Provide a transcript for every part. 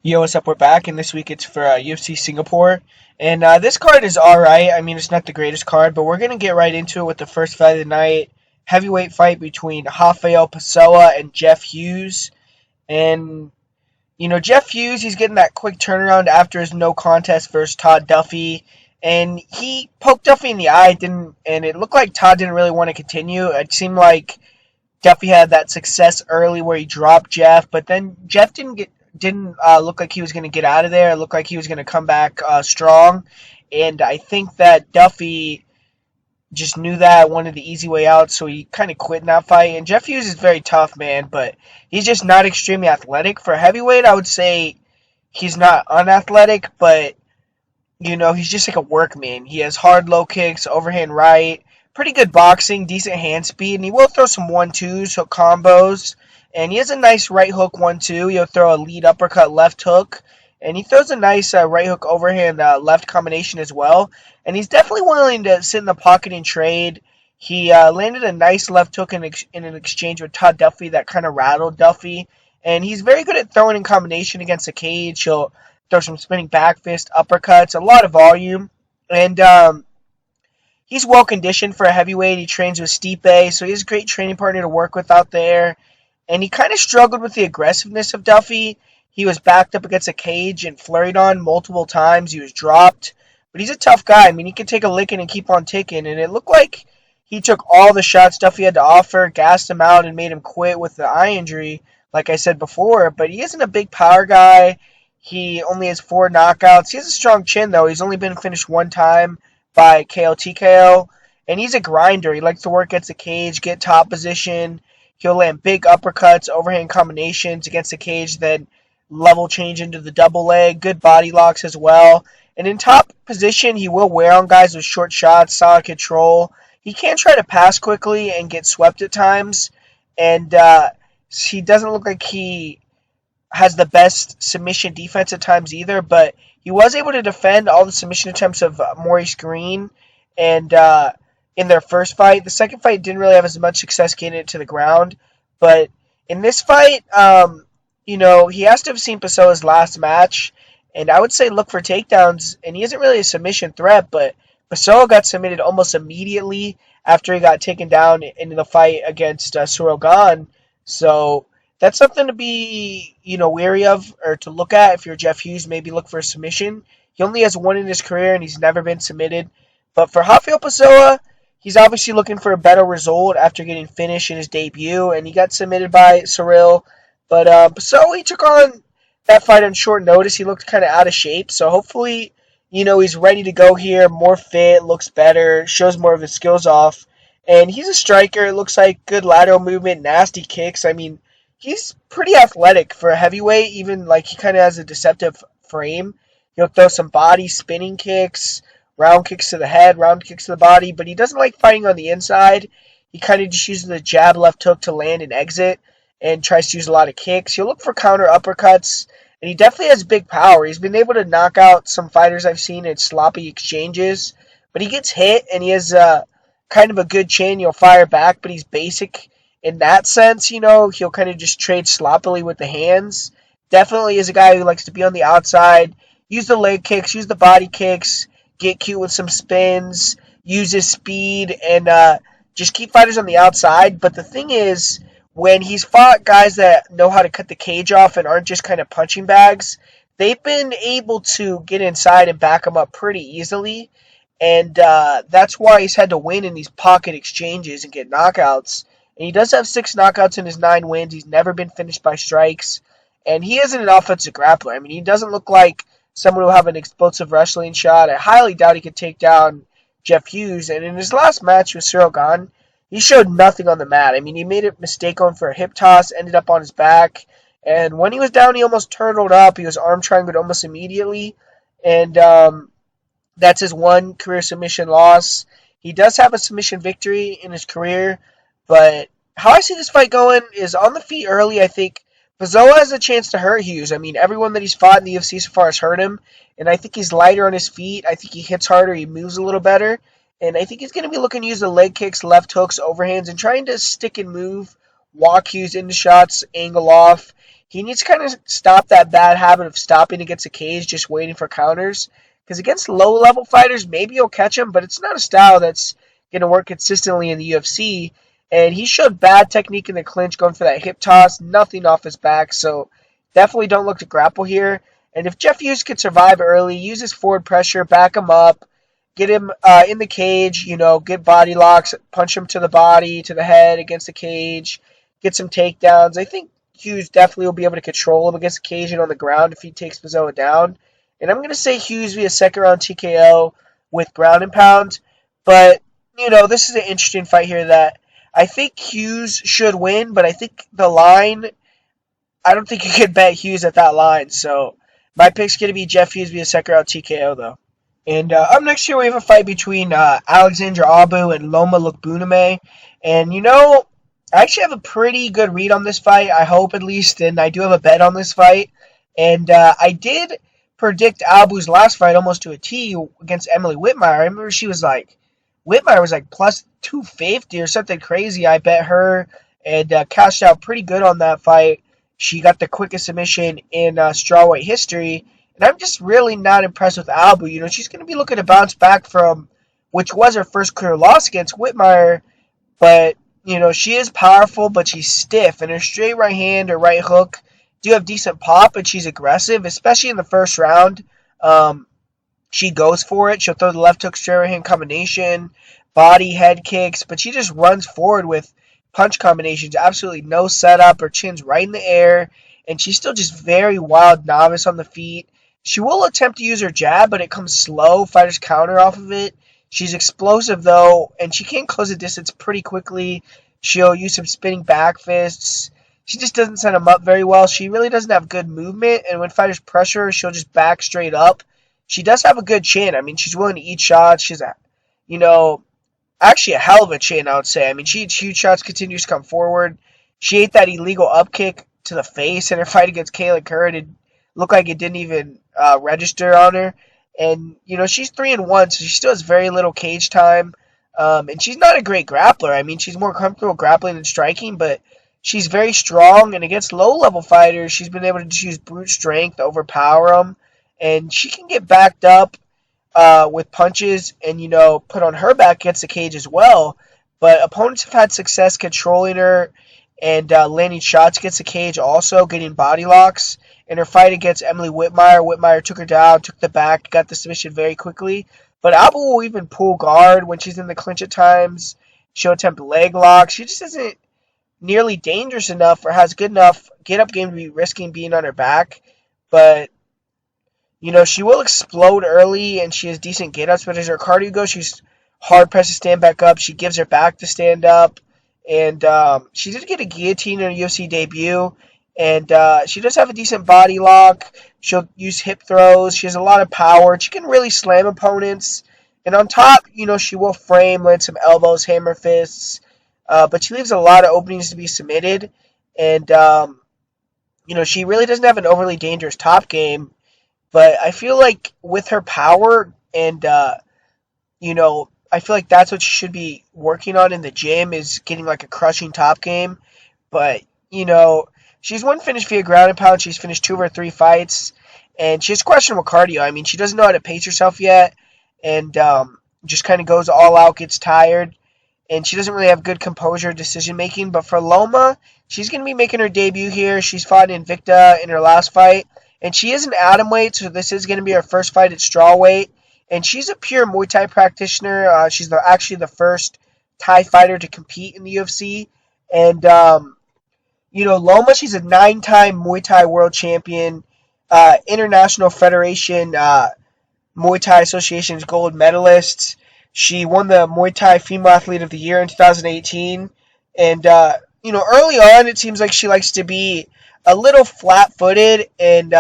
Yo, what's up? We're back, and this week it's for UFC Singapore. And this card is alright. I mean, it's not the greatest card, but we're going to get right into it with the first fight of the night. Heavyweight fight between Rafael Pessoa and Jeff Hughes. And, Jeff Hughes, he's getting that quick turnaround after his no contest versus Todd Duffy. And he poked Duffy in the eye, and it looked like Todd didn't really want to continue. It seemed like Duffy had that success early where he dropped Jeff, but then Jeff didn't look like he was going to get out of there. It looked like he was going to come back strong, and I think that Duffy just knew that, wanted the easy way out, so he kind of quit in that fight. And Jeff Hughes is very tough, man, but he's just not extremely athletic. For heavyweight, I would say he's not unathletic, but he's just like a workman. He has hard low kicks, overhand right, pretty good boxing, decent hand speed, and he will throw some 1-2s, hook combos. And he has a nice right hook 1-2. He'll throw a lead uppercut left hook. And he throws a nice right hook overhand left combination as well. And he's definitely willing to sit in the pocket and trade. He landed a nice left hook in an exchange with Todd Duffy that kind of rattled Duffy. And he's very good at throwing in combination against the cage. He'll throw some spinning back fist, uppercuts, a lot of volume. And he's well conditioned for a heavyweight. He trains with Stipe, so he has a great training partner to work with out there. And he kind of struggled with the aggressiveness of Duffy. He was backed up against a cage and flurried on multiple times. He was dropped. But he's a tough guy. I mean, he can take a licking and keep on ticking. And it looked like he took all the shots Duffy had to offer, gassed him out, and made him quit with the eye injury, like I said before. But he isn't a big power guy. He only has 4 knockouts. He has a strong chin, though. He's only been finished one time by KO TKO. And he's a grinder. He likes to work against the cage, get top position. He'll land big uppercuts, overhand combinations against the cage, then level change into the double leg. Good body locks as well. And in top position, he will wear on guys with short shots, solid control. He can try to pass quickly and get swept at times. And he doesn't look like he has the best submission defense at times either. But he was able to defend all the submission attempts of Maurice Green. And in their first fight. The second fight didn't really have as much success getting it to the ground. But in this fight, he has to have seen Pessoa's last match. And I would say look for takedowns. And he isn't really a submission threat, but Pessoa got submitted almost immediately after he got taken down in the fight against Ciryl Gane. So that's something to be, wary of or to look at if you're Jeff Hughes. Maybe look for a submission. He only has one in his career, and he's never been submitted. But for Rafael Pessoa, he's obviously looking for a better result after getting finished in his debut, and he got submitted by Ciryl. But Pessoa, he took on that fight on short notice. He looked kind of out of shape, so hopefully, he's ready to go here, more fit, looks better, shows more of his skills off. And he's a striker. It looks like good lateral movement, nasty kicks. I mean, he's pretty athletic for a heavyweight, even like he kind of has a deceptive frame. He'll throw some body spinning kicks, round kicks to the head, round kicks to the body, but he doesn't like fighting on the inside. He kind of just uses the jab left hook to land and exit and tries to use a lot of kicks. He'll look for counter uppercuts, and he definitely has big power. He's been able to knock out some fighters I've seen in sloppy exchanges, but he gets hit, and he has kind of a good chin. He'll fire back, but he's basic in that sense. He'll kind of just trade sloppily with the hands. Definitely is a guy who likes to be on the outside, use the leg kicks, use the body kicks, get cute with some spins, use his speed, and just keep fighters on the outside. But the thing is, when he's fought guys that know how to cut the cage off and aren't just kind of punching bags, they've been able to get inside and back him up pretty easily. And that's why he's had to win in these pocket exchanges and get knockouts. And he does have 6 knockouts in his 9 wins. He's never been finished by strikes. And he isn't an offensive grappler. I mean, he doesn't look like someone who will have an explosive wrestling shot. I highly doubt he could take down Jeff Hughes. And in his last match with Ciryl Gane, he showed nothing on the mat. I mean, he made a mistake going for a hip toss, ended up on his back. And when he was down, he almost turtled up. He was arm triangled almost immediately. And that's his one career submission loss. He does have a submission victory in his career. But how I see this fight going is on the feet early. I think Pessoa has a chance to hurt Hughes. I mean, everyone that he's fought in the UFC so far has hurt him. And I think he's lighter on his feet. I think he hits harder. He moves a little better. And I think he's going to be looking to use the leg kicks, left hooks, overhands, and trying to stick and move, walk Hughes into shots, angle off. he needs to kind of stop that bad habit of stopping against the cage, just waiting for counters. Because against low-level fighters, maybe he'll catch him, but it's not a style that's going to work consistently in the UFC. And he showed bad technique in the clinch, going for that hip toss, nothing off his back. So definitely don't look to grapple here. And if Jeff Hughes can survive early, use his forward pressure, back him up, get him in the cage, get body locks, punch him to the body, to the head against the cage, get some takedowns. I think Hughes definitely will be able to control him against the cage and on the ground if he takes Pizzoa down. And I'm going to say Hughes via second round TKO with ground and pound. But, this is an interesting fight here that I think Hughes should win, but I think the line, I don't think you could bet Hughes at that line. So my pick's going to be Jeff Hughes via second round TKO, though. And up next here, we have a fight between Alexandre Abu and Loma Lookboonmee. And, I actually have a pretty good read on this fight, I hope at least, and I do have a bet on this fight. And I did predict Abu's last fight almost to a T against Emily Whitmire. I remember Whitmire was like plus 250 or something crazy. I bet her and cashed out pretty good on that fight. She got the quickest submission in strawweight history. And I'm just really not impressed with Abu. She's going to be looking to bounce back from, which was her first career loss against Whitmire. But, she is powerful, but she's stiff. And her straight right hand or right hook do have decent pop, and she's aggressive, especially in the first round. She goes for it. She'll throw the left hook, straight right hand combination, body, head kicks, but she just runs forward with punch combinations. Absolutely no setup. Her chin's right in the air, and she's still just very wild novice on the feet. She will attempt to use her jab, but it comes slow. Fighters counter off of it. She's explosive, though, and she can close the distance pretty quickly. She'll use some spinning back fists. She just doesn't set them up very well. She really doesn't have good movement, and when fighters pressure her, she'll just back straight up. She does have a good chin. I mean, she's willing to eat shots. She's actually a hell of a chin, I would say. I mean, she eats huge shots, continues to come forward. She ate that illegal up kick to the face in her fight against Kayla Curran. It looked like it didn't even register on her. And, she's 3-1, so she still has very little cage time. And she's not a great grappler. I mean, she's more comfortable grappling than striking, but she's very strong. And against low-level fighters, she's been able to just use brute strength to overpower them. And she can get backed up with punches and, put on her back against the cage as well. But opponents have had success controlling her and landing shots against the cage, also getting body locks. In her fight against Emily Whitmire took her down, took the back, got the submission very quickly. But Abu will even pull guard when she's in the clinch at times. She'll attempt leg locks. She just isn't nearly dangerous enough or has good enough get-up game to be risking being on her back. But, she will explode early and she has decent get-ups. But as her cardio goes, she's hard-pressed to stand back up. She gives her back to stand up. And she did get a guillotine in her UFC debut. And she does have a decent body lock. She'll use hip throws. She has a lot of power. She can really slam opponents. And on top, she will frame, land some elbows, hammer fists. But she leaves a lot of openings to be submitted. And, she really doesn't have an overly dangerous top game. But I feel like with her power and, I feel like that's what she should be working on in the gym is getting like a crushing top game. But, she's one finished via ground and pound. She's finished 2 of her 3 fights. And she has questionable cardio. I mean, she doesn't know how to pace herself yet. And just kind of goes all out, gets tired. And she doesn't really have good composure decision making. But for Loma, she's going to be making her debut here. She's fought Invicta in her last fight. And she is an atomweight, so this is going to be her first fight at strawweight. And she's a pure Muay Thai practitioner. She's actually the first Thai fighter to compete in the UFC. And, Loma, she's a 9-time Muay Thai world champion, International Federation Muay Thai Association's gold medalist. She won the Muay Thai Female Athlete of the Year in 2018. And, early on, it seems like she likes to be a little flat-footed and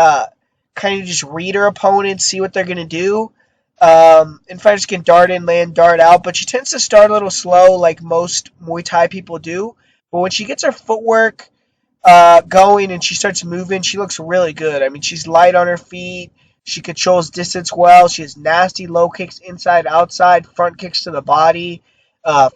kind of just read her opponents, see what they're going to do. And fighters can dart in, land, dart out. But she tends to start a little slow like most Muay Thai people do. But when she gets her footwork going and she starts moving, she looks really good. I mean, she's light on her feet. She controls distance well. She has nasty low kicks inside, outside, front kicks to the body,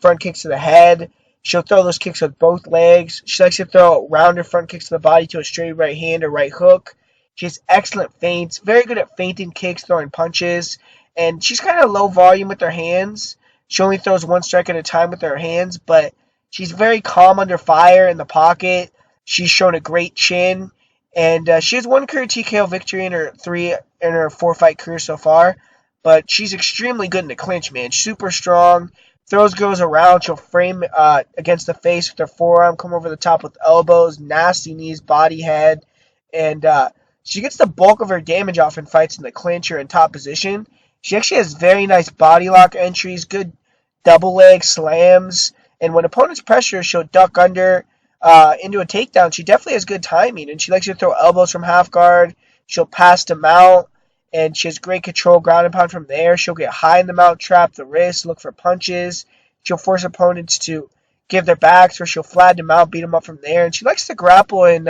front kicks to the head. She'll throw those kicks with both legs. She likes to throw rounder front kicks to the body to a straight right hand or right hook. She has excellent feints, very good at feinting kicks, throwing punches, and she's kind of low volume with her hands. She only throws one strike at a time with her hands, but she's very calm under fire in the pocket. She's shown a great chin, and she has one career TKO victory in her 4 fight career so far. But she's extremely good in the clinch, man. Super strong. Throws girls around. She'll frame against the face with her forearm, come over the top with elbows, nasty knees, body head, and she gets the bulk of her damage off in fights in the clinch or in top position. She actually has very nice body lock entries, good double leg slams, and when opponents pressure, she'll duck under into a takedown. She definitely has good timing, and she likes to throw elbows from half guard. She'll pass to mount, and she has great control, ground and pound from there. She'll get high in the mount, trap the wrist, look for punches. She'll force opponents to give their backs, or she'll flatten them out, beat them up from there. And she likes to grapple in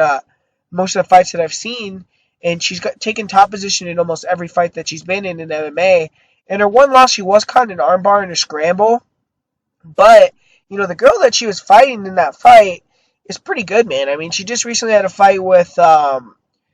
most of the fights that I've seen, and she's taken top position in almost every fight that she's been in MMA. And her one loss, she was caught in an armbar in a scramble. But, the girl that she was fighting in that fight is pretty good, man. I mean, she just recently had a fight with Hamasaki,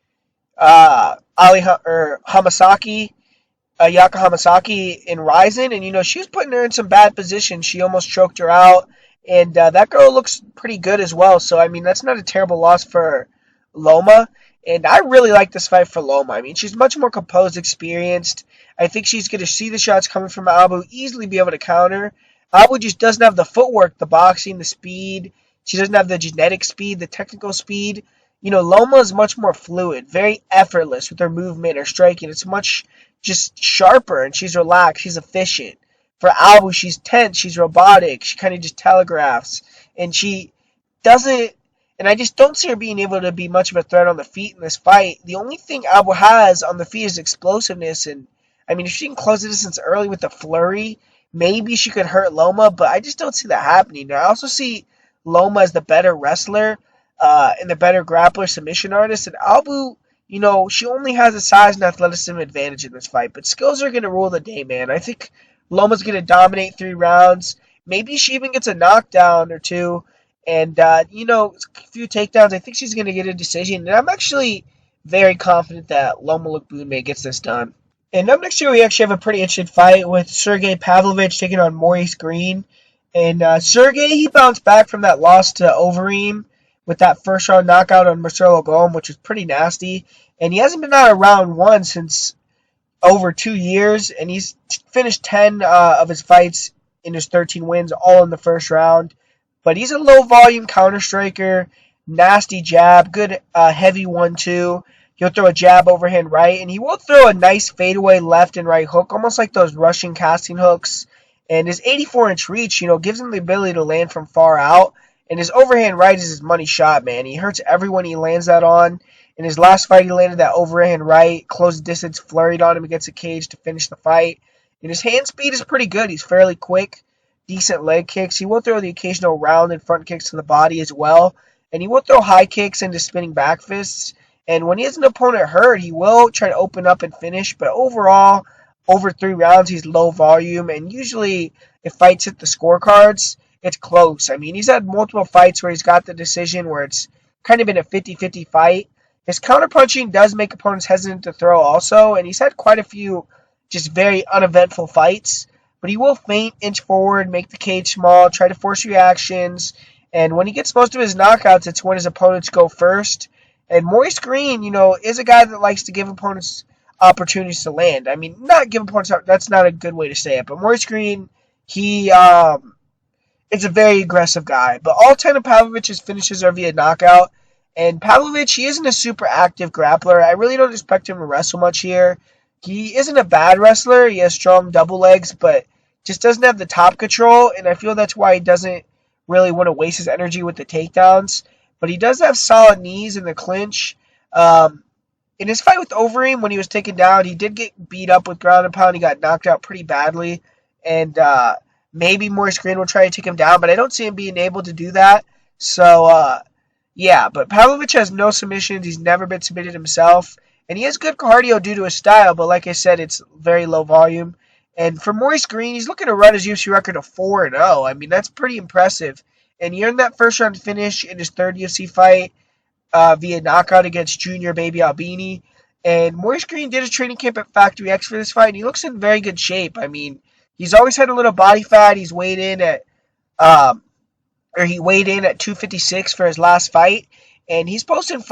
Yaka Hamasaki in Ryzen, and she was putting her in some bad positions. She almost choked her out, and that girl looks pretty good as well. So I mean, that's not a terrible loss for Loma, and I really like this fight for Loma. I mean, she's much more composed, experienced. I think she's going to see the shots coming from Abu, easily be able to counter. Abu just doesn't have the footwork, the boxing, the speed. She doesn't have the genetic speed, the technical speed. Loma is much more fluid, very effortless with her movement, her striking. It's much just sharper, and she's relaxed. She's efficient. For Abu, she's tense. She's robotic. She kind of just telegraphs. And she doesn't, and I just don't see her being able to be much of a threat on the feet in this fight. The only thing Abu has on the feet is explosiveness. And, I mean, if she can close the distance early with the flurry, maybe she could hurt Loma, but I just don't see that happening. Now, I also see Loma as the better wrestler. And the better grappler, submission artist. And Abu, she only has a size and athleticism advantage in this fight. But skills are going to rule the day, man. I think Loma's going to dominate 3 rounds. Maybe she even gets a knockdown or 2. And, a few takedowns. I think she's going to get a decision. And I'm actually very confident that Loma Lookboonmee gets this done. And up next year, we actually have a pretty interesting fight with Sergey Pavlovich taking on Maurice Green. And Sergey, he bounced back from that loss to Overeem with that first round knockout on Ciryl Gane, which was pretty nasty. And he hasn't been out of round 1 since over 2 years, and he's finished 10 of his fights in his 13 wins, all in the first round. But he's a low-volume counter-striker, nasty jab, good heavy 1-2. He'll throw a jab overhand right, and he will throw a nice fadeaway left and right hook, almost like those Russian casting hooks. And his 84-inch reach, gives him the ability to land from far out. And his overhand right is his money shot, man. He hurts everyone he lands that on. In his last fight, he landed that overhand right, closed distance, flurried on him against the cage to finish the fight. And his hand speed is pretty good. He's fairly quick, decent leg kicks. He will throw the occasional round and front kicks to the body as well. And he will throw high kicks into spinning back fists. And when he has an opponent hurt, he will try to open up and finish. But overall, over 3 rounds, he's low volume. And usually, if fights hit the scorecards, it's close. I mean, he's had multiple fights where he's got the decision where it's kind of been a 50-50 fight. His counterpunching does make opponents hesitant to throw also, and he's had quite a few just very uneventful fights. But he will feint, inch forward, make the cage small, try to force reactions. And when he gets most of his knockouts, it's when his opponents go first. And Maurice Green, is a guy that likes to give opponents opportunities to land. I mean, not give opponents, that's not a good way to say it. But Maurice Green, he is a very aggressive guy. But all 10 of Pavlovich's finishes are via knockout. And Pavlovich, he isn't a super active grappler. I really don't expect him to wrestle much here. He isn't a bad wrestler. He has strong double legs, but just doesn't have the top control. And I feel that's why he doesn't really want to waste his energy with the takedowns. But he does have solid knees in the clinch. In his fight with Overeem, when he was taken down, he did get beat up with ground and pound. He got knocked out pretty badly. And maybe Maurice Green will try to take him down, but I don't see him being able to do that. So, yeah, but Pavlovich has no submissions. He's never been submitted himself. And he has good cardio due to his style, but like I said, it's very low volume. And for Maurice Green, he's looking to run his UFC record to 4-0. I mean, that's pretty impressive. and he earned that first round finish in his third UFC fight via knockout against Junior Baby Albini. And Maurice Green did a training camp at Factory X for this fight, and he looks in very good shape. I mean, he's always had a little body fat. Um, he weighed in at 256 for his last fight, and he's posting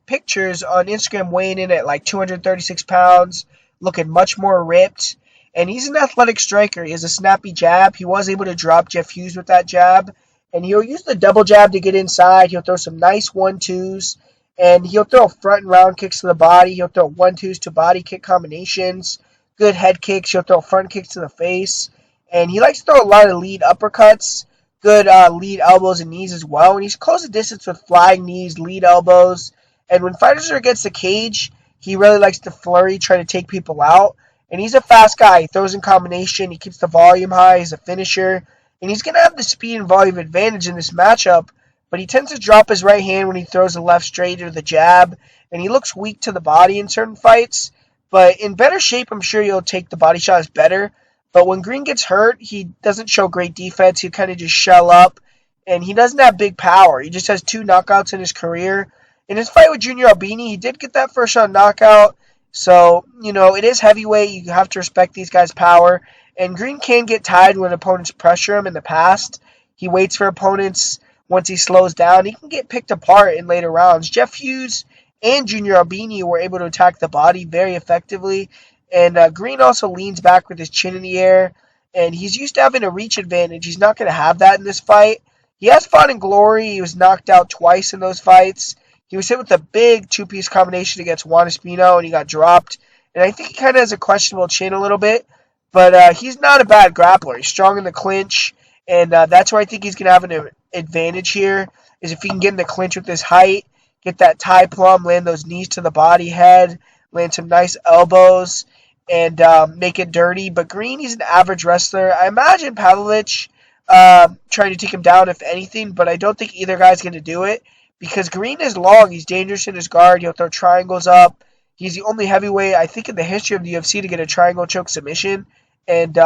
pictures on Instagram weighing in at like 236 pounds, looking much more ripped. And he's an athletic striker. He has a snappy jab. He was able to drop Jeff Hughes with that jab, and he'll use the double jab to get inside. He'll throw some nice 1-2s, and he'll throw front and round kicks to the body. He'll throw 1-2s to body kick combinations, good head kicks. He'll throw front kicks to the face, and he likes to throw a lot of lead uppercuts, good lead elbows and knees as well. And he's close the distance with flying knees, lead elbows. And when fighters are against the cage, he really likes to flurry, try to take people out. And he's a fast guy. He throws in combination. He keeps the volume high. He's a finisher. And he's going to have the speed and volume advantage in this matchup. But he tends to drop his right hand when he throws the left straight or the jab. And he looks weak to the body in certain fights. But in better shape, I'm sure he'll take the body shots better. But when Green gets hurt, he doesn't show great defense. He'll kind of just shell up. And he doesn't have big power. He just has 2 knockouts in his career. In his fight with Junior Albini, he did get that first round knockout. So, it is heavyweight. You have to respect these guys' power. And Green can get tired when opponents pressure him in the past. He waits for opponents. Once he slows down, he can get picked apart in later rounds. Jeff Hughes and Junior Albini were able to attack the body very effectively. And Green also leans back with his chin in the air. And he's used to having a reach advantage. He's not going to have that in this fight. He has fought in glory. He was knocked out twice in those fights. He was hit with a big 2-piece combination against Juan Espino, and he got dropped. And I think he kind of has a questionable chin a little bit. But he's not a bad grappler. He's strong in the clinch. And that's where I think he's going to have an advantage here, is if he can get in the clinch with his height, get that tie plum, land those knees to the body head, land some nice elbows, and make it dirty. But Green, he's an average wrestler. I imagine Pavlovich trying to take him down, if anything, but I don't think either guy's going to do it. Because Green is long, he's dangerous in his guard, he'll throw triangles up. He's the only heavyweight, I think, in the history of the UFC to get a triangle choke submission. And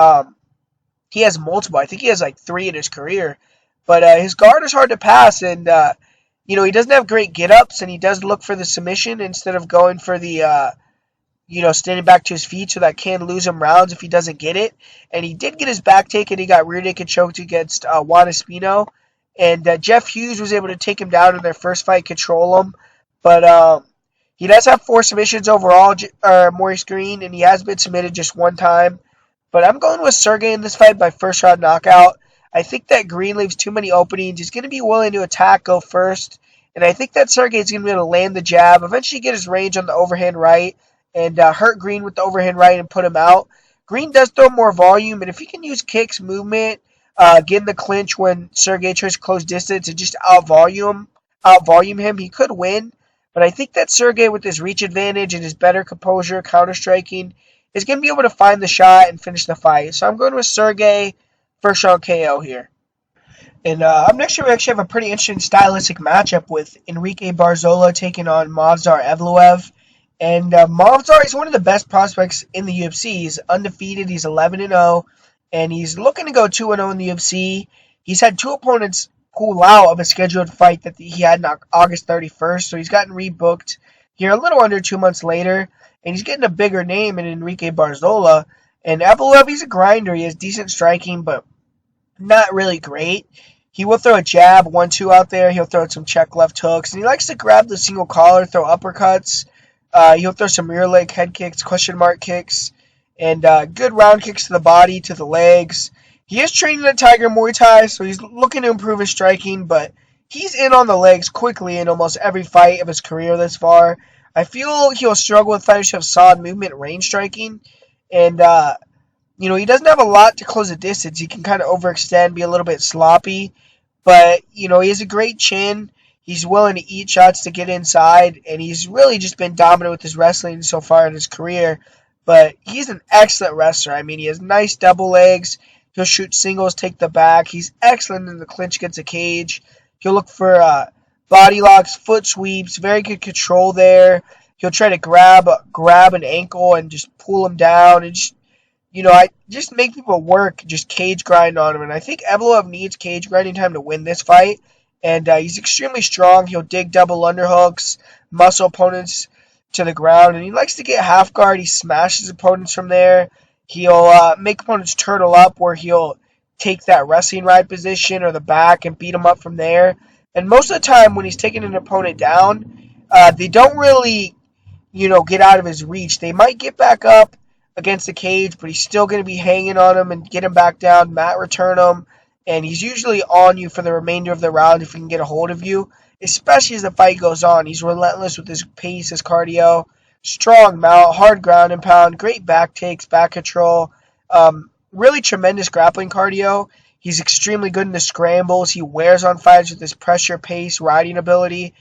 he has multiple. I think he has like 3 in his career. But his guard is hard to pass, and he doesn't have great get-ups, and he does look for the submission instead of going for the, standing back to his feet, so that can lose him rounds if he doesn't get it. And he did get his back taken. He got rear naked choked against Juan Espino. And Jeff Hughes was able to take him down in their first fight, control him. But he does have 4 submissions overall, Maurice Green, and he has been submitted just 1 time. But I'm going with Ciryl in this fight by first round knockout. I think that Green leaves too many openings. He's going to be willing to attack, go first. And I think that Ciryl is going to be able to land the jab, eventually get his range on the overhand right, and hurt Green with the overhand right and put him out. Green does throw more volume, and if he can use kicks, movement, get in the clinch when Ciryl tries to close distance and just out-volume him, he could win. But I think that Ciryl, with his reach advantage and his better composure, counter-striking, is going to be able to find the shot and finish the fight. So I'm going with Ciryl, first round KO here. And up next year, we actually have a pretty interesting stylistic matchup with Enrique Barzola taking on Movsar Evloev. And Movsar is one of the best prospects in the UFC. He's undefeated. He's 11-0. And he's looking to go 2-0 in the UFC. He's had 2 opponents pull out of a scheduled fight that he had on August 31st. So he's gotten rebooked here a little under 2 months later. And he's getting a bigger name in Enrique Barzola. And Evloev, he's a grinder. He has decent striking, but not really great. He will throw a jab, 1-2 out there. He'll throw some check left hooks. And he likes to grab the single collar, throw uppercuts. He'll throw some rear leg head kicks, question mark kicks, and good round kicks to the body, to the legs. He is training at Tiger Muay Thai, so he's looking to improve his striking, but he's in on the legs quickly in almost every fight of his career thus far. I feel he'll struggle with fighters who have solid movement and range striking, and he doesn't have a lot to close the distance. He can kind of overextend, be a little bit sloppy, but he has a great chin. He's willing to eat shots to get inside, and he's really just been dominant with his wrestling so far in his career. But he's an excellent wrestler. I mean, he has nice double legs. He'll shoot singles, take the back. He's excellent in the clinch against a cage. He'll look for body locks, foot sweeps, very good control there. He'll try to grab an ankle and just pull him down and just, I just make people work, just cage grind on him. And I think Evloev needs cage grinding time to win this fight. And he's extremely strong. He'll dig double underhooks, muscle opponents to the ground. And he likes to get half guard. He smashes opponents from there. He'll make opponents turtle up where he'll take that wrestling ride position or the back and beat them up from there. And most of the time when he's taking an opponent down, they don't really, get out of his reach. They might get back up against the cage, but he's still going to be hanging on him and get him back down, mat return him, and he's usually on you for the remainder of the round if he can get a hold of you, especially as the fight goes on. He's relentless with his pace, his cardio, strong mount, hard ground and pound, great back takes, back control, really tremendous grappling cardio. He's extremely good in the scrambles. He wears on fighters with his pressure, pace, riding ability.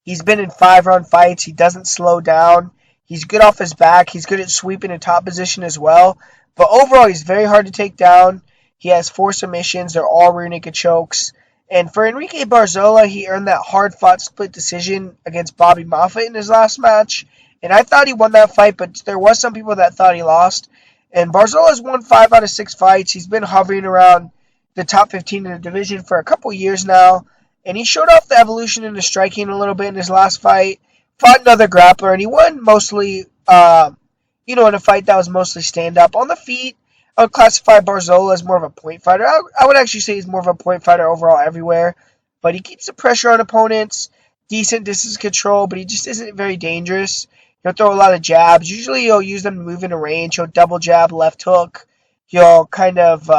He's been in 5-round fights. He doesn't slow down. He's good off his back. He's good at sweeping in top position as well. But overall, he's very hard to take down. He has 4 submissions. They're all rear naked chokes. And for Enrique Barzola, he earned that hard-fought split decision against Bobby Moffett in his last match. And I thought he won that fight, but there was some people that thought he lost. And Barzola's won 5 out of 6 fights. He's been hovering around the top 15 in the division for a couple years now. And he showed off the evolution in the striking a little bit in his last fight. Fought another grappler, and he won mostly, in a fight that was mostly stand-up. On the feet, I would classify Barzola as more of a point fighter. I would actually say he's more of a point fighter overall everywhere. But he keeps the pressure on opponents, decent distance control, but he just isn't very dangerous. He'll throw a lot of jabs. Usually he'll use them to move into range. He'll double jab, left hook. He'll kind of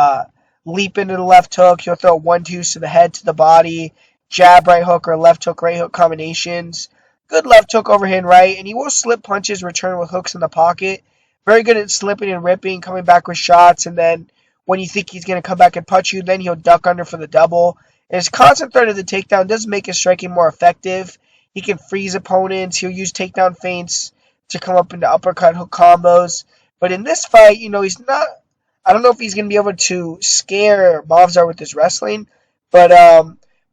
leap into the left hook. He'll throw 1-2s to the head, to the body, jab, right hook, or left hook, right hook combinations. Good left hook, overhand right, and he will slip punches, return with hooks in the pocket. Very good at slipping and ripping, coming back with shots, and then when you think he's going to come back and punch you, then he'll duck under for the double. And his constant threat of the takedown does make his striking more effective. He can freeze opponents. He'll use takedown feints to come up into uppercut hook combos. But in this fight, he's not... I don't know if he's going to be able to scare Movsar with his wrestling, but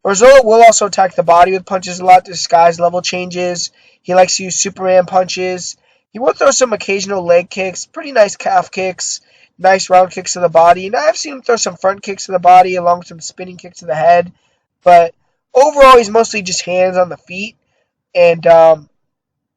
Barzola will also attack the body with punches a lot to disguise level changes. He likes to use Superman punches. He will throw some occasional leg kicks, pretty nice calf kicks, nice round kicks to the body. And I've seen him throw some front kicks to the body along with some spinning kicks to the head. But overall, he's mostly just hands on the feet. And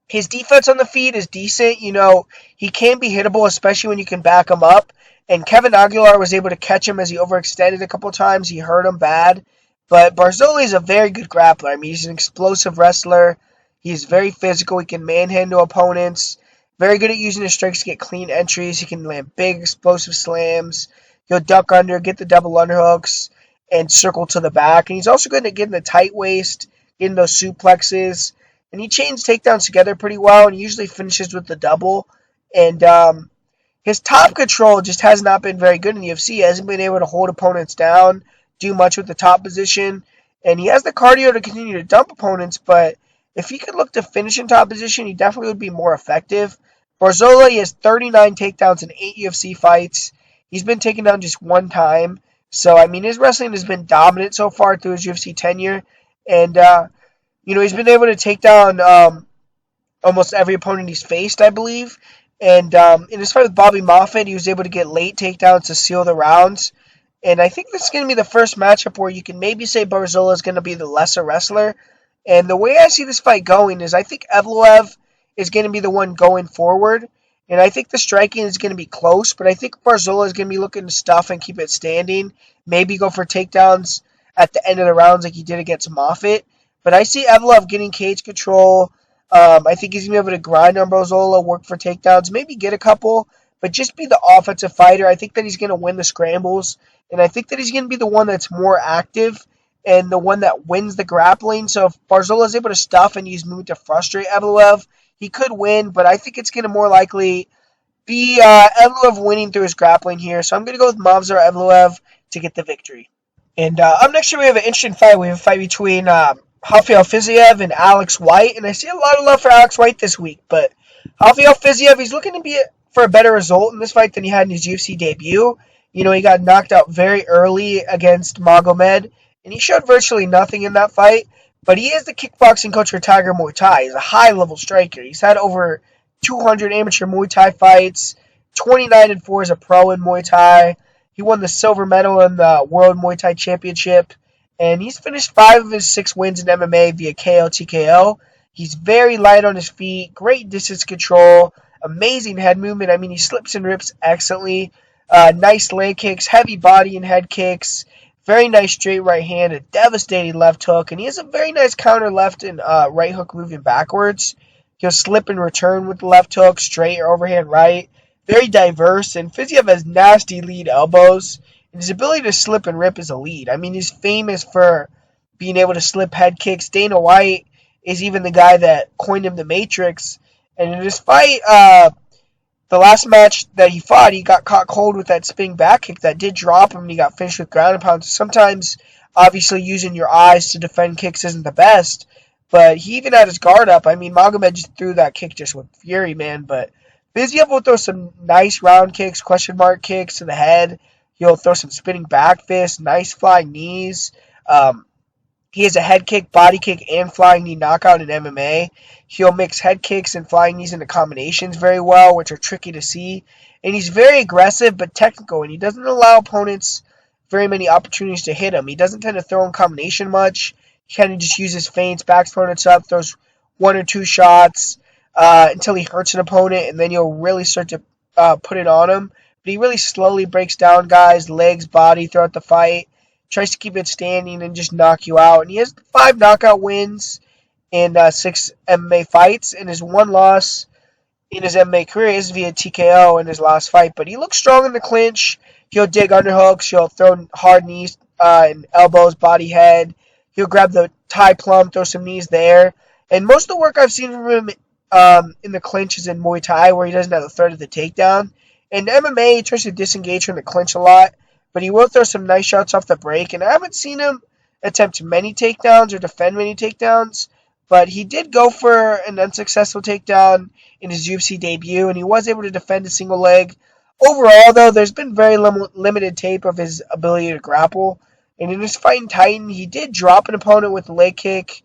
his defense on the feet is decent. He can be hittable, especially when you can back him up. And Kevin Aguilar was able to catch him as he overextended a couple times. He hurt him bad. But Barzola is a very good grappler. I mean, he's an explosive wrestler. He's very physical. He can manhandle opponents. Very good at using his strikes to get clean entries. He can land big, explosive slams. He'll duck under, get the double underhooks, and circle to the back. And he's also good at getting the tight waist, getting those suplexes. And he chains takedowns together pretty well, and he usually finishes with the double. And his top control just has not been very good in the UFC. He hasn't been able to hold opponents down, do much with the top position, and he has the cardio to continue to dump opponents, but if he could look to finish in top position, he definitely would be more effective. Barzola, he has 39 takedowns in 8 UFC fights. He's been taken down just 1 time, so, his wrestling has been dominant so far through his UFC tenure, and, he's been able to take down almost every opponent he's faced, I believe, and in his fight with Bobby Moffett, he was able to get late takedowns to seal the rounds. And I think this is going to be the first matchup where you can maybe say Barzola is going to be the lesser wrestler. And the way I see this fight going is I think Evloev is going to be the one going forward. And I think the striking is going to be close, but I think Barzola is going to be looking to stuff and keep it standing. Maybe go for takedowns at the end of the rounds like he did against Moffett. But I see Evloev getting cage control. I think he's going to be able to grind on Barzola, work for takedowns, maybe get a couple, but just be the offensive fighter. I think that he's going to win the scrambles. And I think that he's going to be the one that's more active and the one that wins the grappling. So if Barzola is able to stuff and use movement to frustrate Evloev, he could win. But I think it's going to more likely be Evloev winning through his grappling here. So I'm going to go with Movsar Evloev to get the victory. And up next year we have an interesting fight. We have a fight between Rafael Fiziev and Alex White. And I see a lot of love for Alex White this week. But Rafael Fiziev, he's looking to be for a better result in this fight than he had in his UFC debut. He got knocked out very early against Magomed, and he showed virtually nothing in that fight. But he is the kickboxing coach for Tiger Muay Thai. He's a high-level striker. He's had over 200 amateur Muay Thai fights, 29-4 as a pro in Muay Thai. He won the silver medal in the World Muay Thai Championship. And he's finished 5 of his 6 wins in MMA via KO TKO. He's very light on his feet, great distance control, amazing head movement. I mean, he slips and rips excellently. Nice leg kicks, heavy body and head kicks. Very nice straight right hand, a devastating left hook, and he has a very nice counter left and right hook moving backwards. He'll slip and return with the left hook, straight or overhand right. Very diverse, and Fiziev has nasty lead elbows. And his ability to slip and rip is elite. I mean, he's famous for being able to slip head kicks. Dana White is even the guy that coined him the Matrix. And in his fight, the last match that he fought, he got caught cold with that spinning back kick that did drop him, and he got finished with ground and pound. Sometimes, obviously, using your eyes to defend kicks isn't the best, but he even had his guard up. I mean, Magomed just threw that kick just with fury, man. But Fiziev will throw some nice round kicks, question mark kicks to the head. He'll throw some spinning back fists, nice flying knees. He has a head kick, body kick, and flying knee knockout in MMA. He'll mix head kicks and flying knees into combinations very well, which are tricky to see. And he's very aggressive but technical, and he doesn't allow opponents very many opportunities to hit him. He doesn't tend to throw in combination much. He kind of just uses feints, backs opponents up, throws 1 or 2 shots until he hurts an opponent, and then you'll really start to put it on him. But he really slowly breaks down guys, legs, body throughout the fight. Tries to keep it standing and just knock you out. And he has 5 knockout wins in 6 MMA fights. And his 1 loss in his MMA career is via TKO in his last fight. But he looks strong in the clinch. He'll dig underhooks. He'll throw hard knees and elbows, body, head. He'll grab the Thai plum, throw some knees there. And most of the work I've seen from him in the clinch is in Muay Thai, where he doesn't have the threat of the takedown. In MMA, he tries to disengage from the clinch a lot, but he will throw some nice shots off the break. And I haven't seen him attempt many takedowns or defend many takedowns, but he did go for an unsuccessful takedown in his UFC debut, and he was able to defend a single leg. Overall, though, there's been very limited tape of his ability to grapple. And in his fight in Titan, he did drop an opponent with a leg kick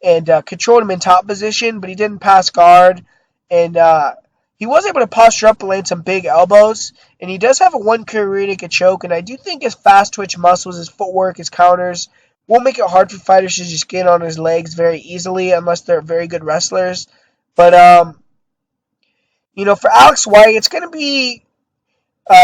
and controlled him in top position, but he didn't pass guard. And he was able to posture up and land some big elbows, and he does have a 1 Kyritic choke, and I do think his fast twitch muscles, his footwork, his counters will make it hard for fighters to just get on his legs very easily unless they're very good wrestlers. But, for Alex White, it's going to be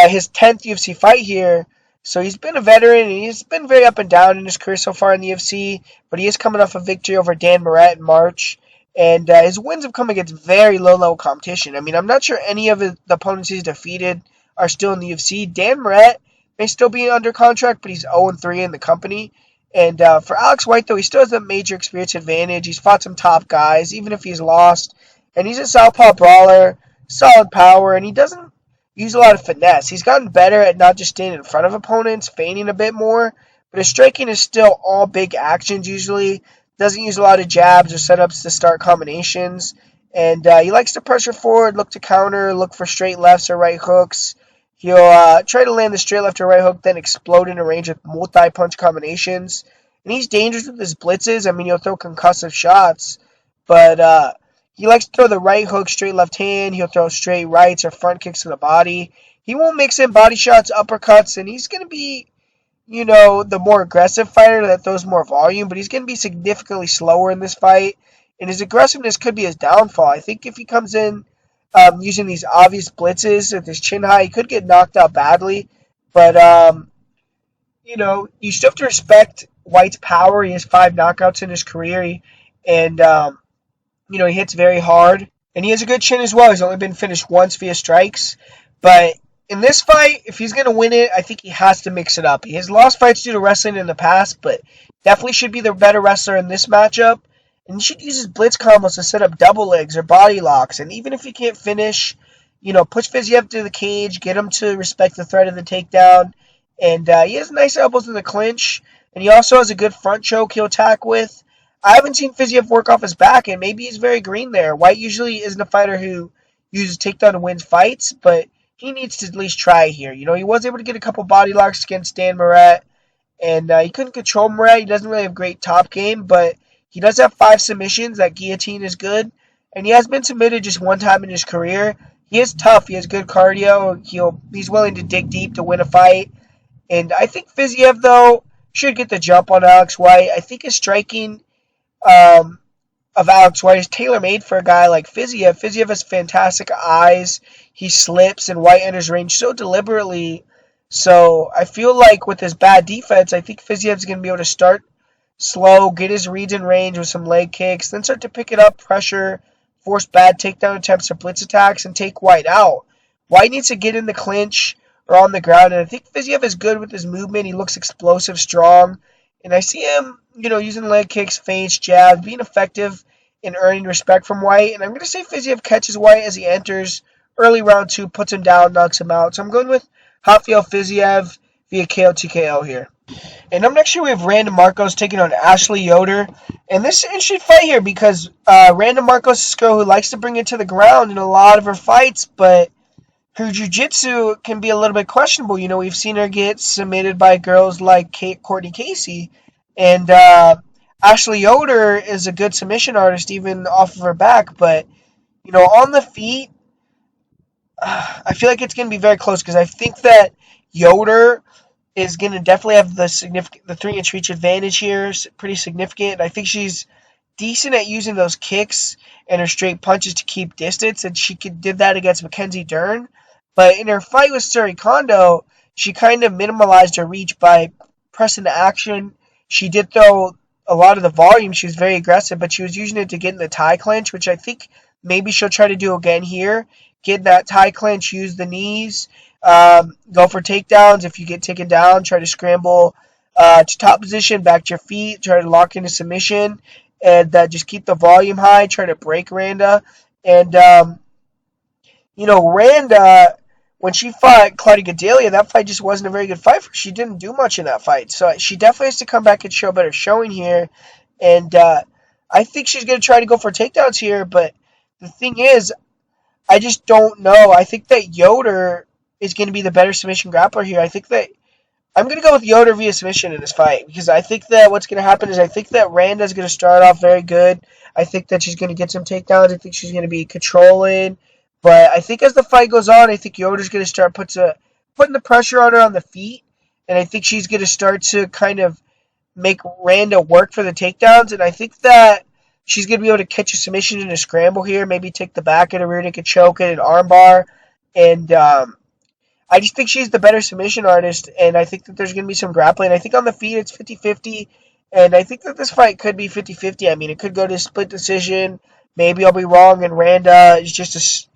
his 10th UFC fight here. So he's been a veteran, and he's been very up and down in his career so far in the UFC, but he is coming off a victory over Dan Moret in March. And his wins have come against very low-level competition. I mean, I'm not sure any of the opponents he's defeated are still in the UFC. Dan Moret may still be under contract, but he's 0-3 in the company. And for Alex White, though, he still has a major experience advantage. He's fought some top guys, even if he's lost. And he's a southpaw brawler, solid power, and he doesn't use a lot of finesse. He's gotten better at not just staying in front of opponents, feigning a bit more, but his striking is still all big actions usually. Doesn't use a lot of jabs or setups to start combinations. And he likes to pressure forward, look to counter, look for straight lefts or right hooks. He'll try to land the straight left or right hook, then explode in a range of multi-punch combinations. And he's dangerous with his blitzes. I mean, he'll throw concussive shots. But he likes to throw the right hook, straight left hand. He'll throw straight rights or front kicks to the body. He won't mix in body shots, uppercuts, and he's going to be the more aggressive fighter that throws more volume, but he's going to be significantly slower in this fight, and his aggressiveness could be his downfall. I think if he comes in using these obvious blitzes with his chin high, he could get knocked out badly, but, you still have to respect White's power. He has 5 knockouts in his career, and, he hits very hard, and he has a good chin as well. He's only been finished once via strikes, but in this fight, if he's going to win it, I think he has to mix it up. He has lost fights due to wrestling in the past, but definitely should be the better wrestler in this matchup. And he should use his blitz combos to set up double legs or body locks. And even if he can't finish, push Fiziev to the cage, get him to respect the threat of the takedown. And he has nice elbows in the clinch. And he also has a good front choke he'll attack with. I haven't seen Fiziev work off his back, and maybe he's very green there. White usually isn't a fighter who uses takedown to win fights, but he needs to at least try here. He was able to get a couple body locks against Dan Moret, and he couldn't control Moret. He doesn't really have great top game, but he does have 5 submissions. That guillotine is good, and he has been submitted just one time in his career. he is tough. He has good cardio. He's willing to dig deep to win a fight. And I think Fiziev, though, should get the jump on Alex White. I think his striking um, of Alex White is tailor-made for a guy like Fiziev. Fiziev has fantastic eyes. He slips, and White enters range so deliberately. So I feel like with his bad defense, I think Fiziev's going to be able to start slow, get his reads in range with some leg kicks, then start to pick it up, pressure, force bad takedown attempts or blitz attacks, and take White out. White needs to get in the clinch or on the ground, and I think Fiziev is good with his movement. He looks explosive, strong, and I see him, using leg kicks, feints, jabs, being effective in earning respect from White. And I'm going to say Fiziev catches White as he enters early round 2, puts him down, knocks him out. So I'm going with Rafael Fiziev via KO TKO here. And up next year we have Randa Marcos taking on Ashley Yoder. And this is an interesting fight here because Randa Marcos is a girl who likes to bring it to the ground in a lot of her fights, but her jiu-jitsu can be a little bit questionable. We've seen her get submitted by girls like Courtney Casey. And Ashley Yoder is a good submission artist even off of her back. But, on the feet, I feel like it's going to be very close because I think that Yoder is going to definitely have the 3-inch reach advantage here, pretty significant. I think she's decent at using those kicks and her straight punches to keep distance, and she did that against Mackenzie Dern. But in her fight with Ciryl Gane, she kind of minimalized her reach by pressing the action. She did throw a lot of the volume. She was very aggressive, but she was using it to get in the tie clinch, which I think maybe she'll try to do again here. Get that tie clinch, use the knees, go for takedowns. If you get taken down, try to scramble to top position, back to your feet, try to lock into submission, and just keep the volume high, try to break Randa. And, Randa, when she fought Claudia Gadelha, that fight just wasn't a very good fight for her. She didn't do much in that fight. So she definitely has to come back and show a better showing here. And I think she's going to try to go for takedowns here. But the thing is, I just don't know. I think that Yoder is going to be the better submission grappler here. I think that I'm going to go with Yoder via submission in this fight because I think that what's going to happen is I think that Randa is going to start off very good. I think that she's going to get some takedowns. I think she's going to be controlling. But I think as the fight goes on, I think Yoder's going to start putting the pressure on her on the feet. And I think she's going to start to kind of make Randa work for the takedowns. And I think that she's going to be able to catch a submission in a scramble here, maybe take the back of the rear naked choke and an armbar. And I just think she's the better submission artist, and I think that there's going to be some grappling. I think on the feet it's 50-50, and I think that this fight could be 50-50. I mean, it could go to a split decision. Maybe I'll be wrong, and Randa is just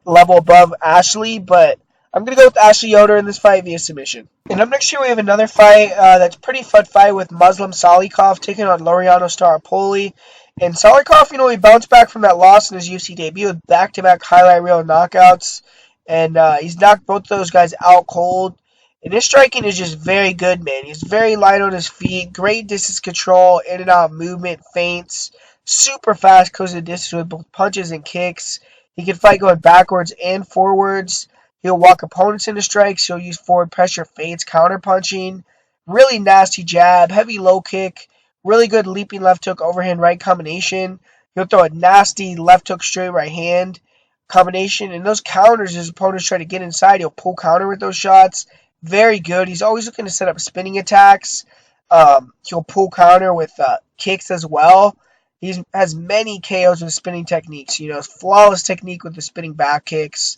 a level above Ashley, but I'm going to go with Ashley Yoder in this fight via submission. And up next here we have another fight that's a pretty fun fight with Muslim Salikhov taking on Laureano Staropoli. And Salikhov, he bounced back from that loss in his UFC debut with back-to-back highlight reel knockouts. And he's knocked both those guys out cold. And his striking is just very good, man. He's very light on his feet, great distance control, in and out movement, feints, super fast, goes the distance with both punches and kicks. He can fight going backwards and forwards. He'll walk opponents into strikes. He'll use forward pressure, feints, counter punching. Really nasty jab, heavy low kick, really good leaping left hook, overhand right combination. He'll throw a nasty left hook, straight right hand combination. And those counters, his opponents try to get inside. He'll pull counter with those shots. Very good. He's always looking to set up spinning attacks. He'll pull counter with kicks as well. He has many KOs with spinning techniques. Flawless technique with the spinning back kicks,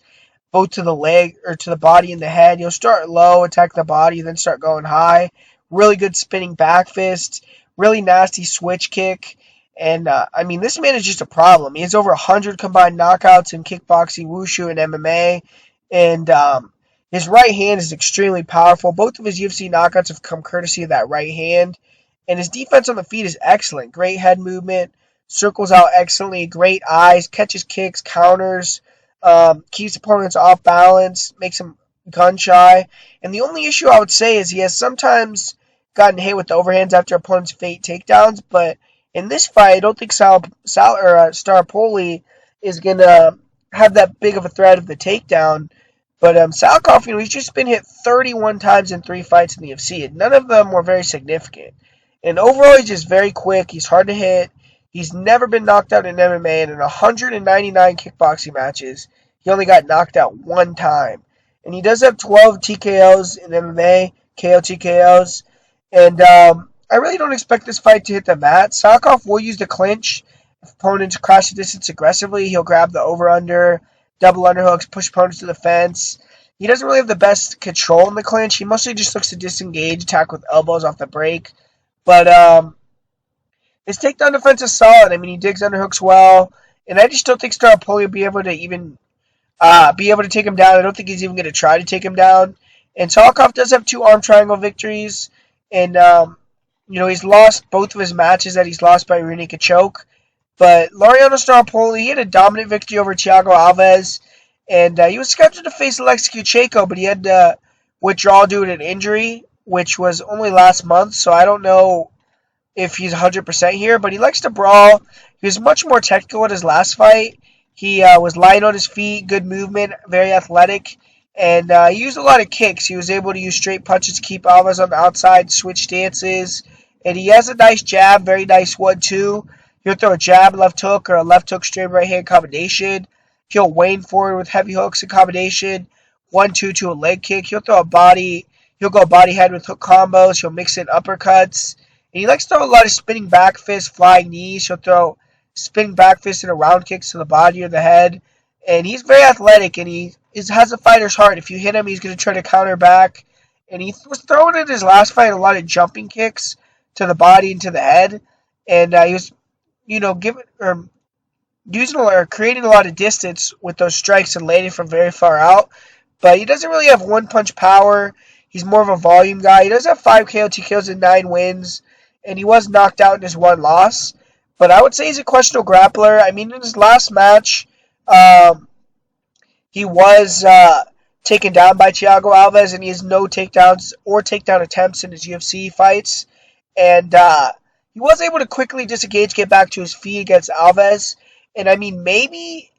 both to the leg or to the body and the head. He'll start low, attack the body, then start going high. Really good spinning back fist. Really nasty switch kick. And, this man is just a problem. He has over 100 combined knockouts in kickboxing, wushu, and MMA. And his right hand is extremely powerful. Both of his UFC knockouts have come courtesy of that right hand. And his defense on the feet is excellent. Great head movement, circles out excellently, great eyes, catches kicks, counters, keeps opponents off balance, makes them gun shy. And the only issue I would say is he has sometimes gotten hit with the overhands after opponents' fake takedowns. But in this fight, I don't think Staropoli is going to have that big of a threat of the takedown. But Salikhov, he's just been hit 31 times in 3 fights in the UFC, and none of them were very significant. And overall, he's just very quick. He's hard to hit. He's never been knocked out in MMA, and in 199 kickboxing matches, he only got knocked out one time. And he does have 12 TKOs in MMA, KO TKOs. And I really don't expect this fight to hit the mat. Salikhov will use the clinch. If opponents cross the distance aggressively, he'll grab the over-under, double underhooks, push opponents to the fence. He doesn't really have the best control in the clinch. He mostly just looks to disengage, attack with elbows off the break. But his takedown defense is solid. I mean, he digs underhooks well. And I just don't think Staropoli will be able to even be able to take him down. I don't think he's even going to try to take him down. And Salikhov does have 2 arm triangle victories. And, he's lost both of his matches that he's lost by rear naked choke. But Laureano Staropoli, he had a dominant victory over Thiago Alves. And he was scheduled to face Alexei Kuchenko, but he had to withdraw due to an injury, which was only last month. So I don't know if he's 100% here, but he likes to brawl. He was much more technical in his last fight. He was light on his feet, good movement, very athletic, and he used a lot of kicks. He was able to use straight punches to keep Alves on the outside, switch stances, and he has a nice jab, very nice 1-2. He'll throw a jab, left hook, or a left hook, straight right hand combination. He'll wane forward with heavy hooks in combination, 1-2 to a leg kick. He'll go body head with hook combos. He'll mix in uppercuts. And he likes to throw a lot of spinning back fists, flying knees. He'll throw spinning back fists and round kicks to the body or the head. And he's very athletic, and he has a fighter's heart. If you hit him, he's going to try to counter back. And he was throwing in his last fight a lot of jumping kicks to the body and to the head. And he was, creating a lot of distance with those strikes and landing from very far out. But he doesn't really have one-punch power. He's more of a volume guy. He does have 5 KO TKOs and 9 wins. And he was knocked out in his 1 loss. But I would say he's a questionable grappler. I mean, in his last match, he was taken down by Thiago Alves, and he has no takedowns or takedown attempts in his UFC fights. And he was able to quickly disengage, get back to his feet against Alves. And I mean, maybe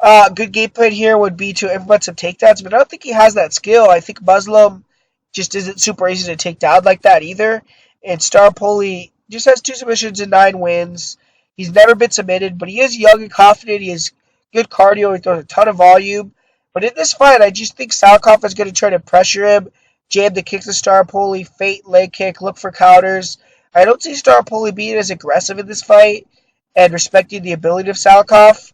a good game plan here would be to implement some takedowns, but I don't think he has that skill. I think Muslim just isn't super easy to take down like that either. And Staropoli just has 2 submissions and 9 wins. He's never been submitted, but he is young and confident. He has good cardio. He throws a ton of volume. But in this fight, I just think Salikhov is going to try to pressure him, jam the kicks to Staropoli, feint leg kick, look for counters. I don't see Staropoli being as aggressive in this fight and respecting the ability of Salikhov,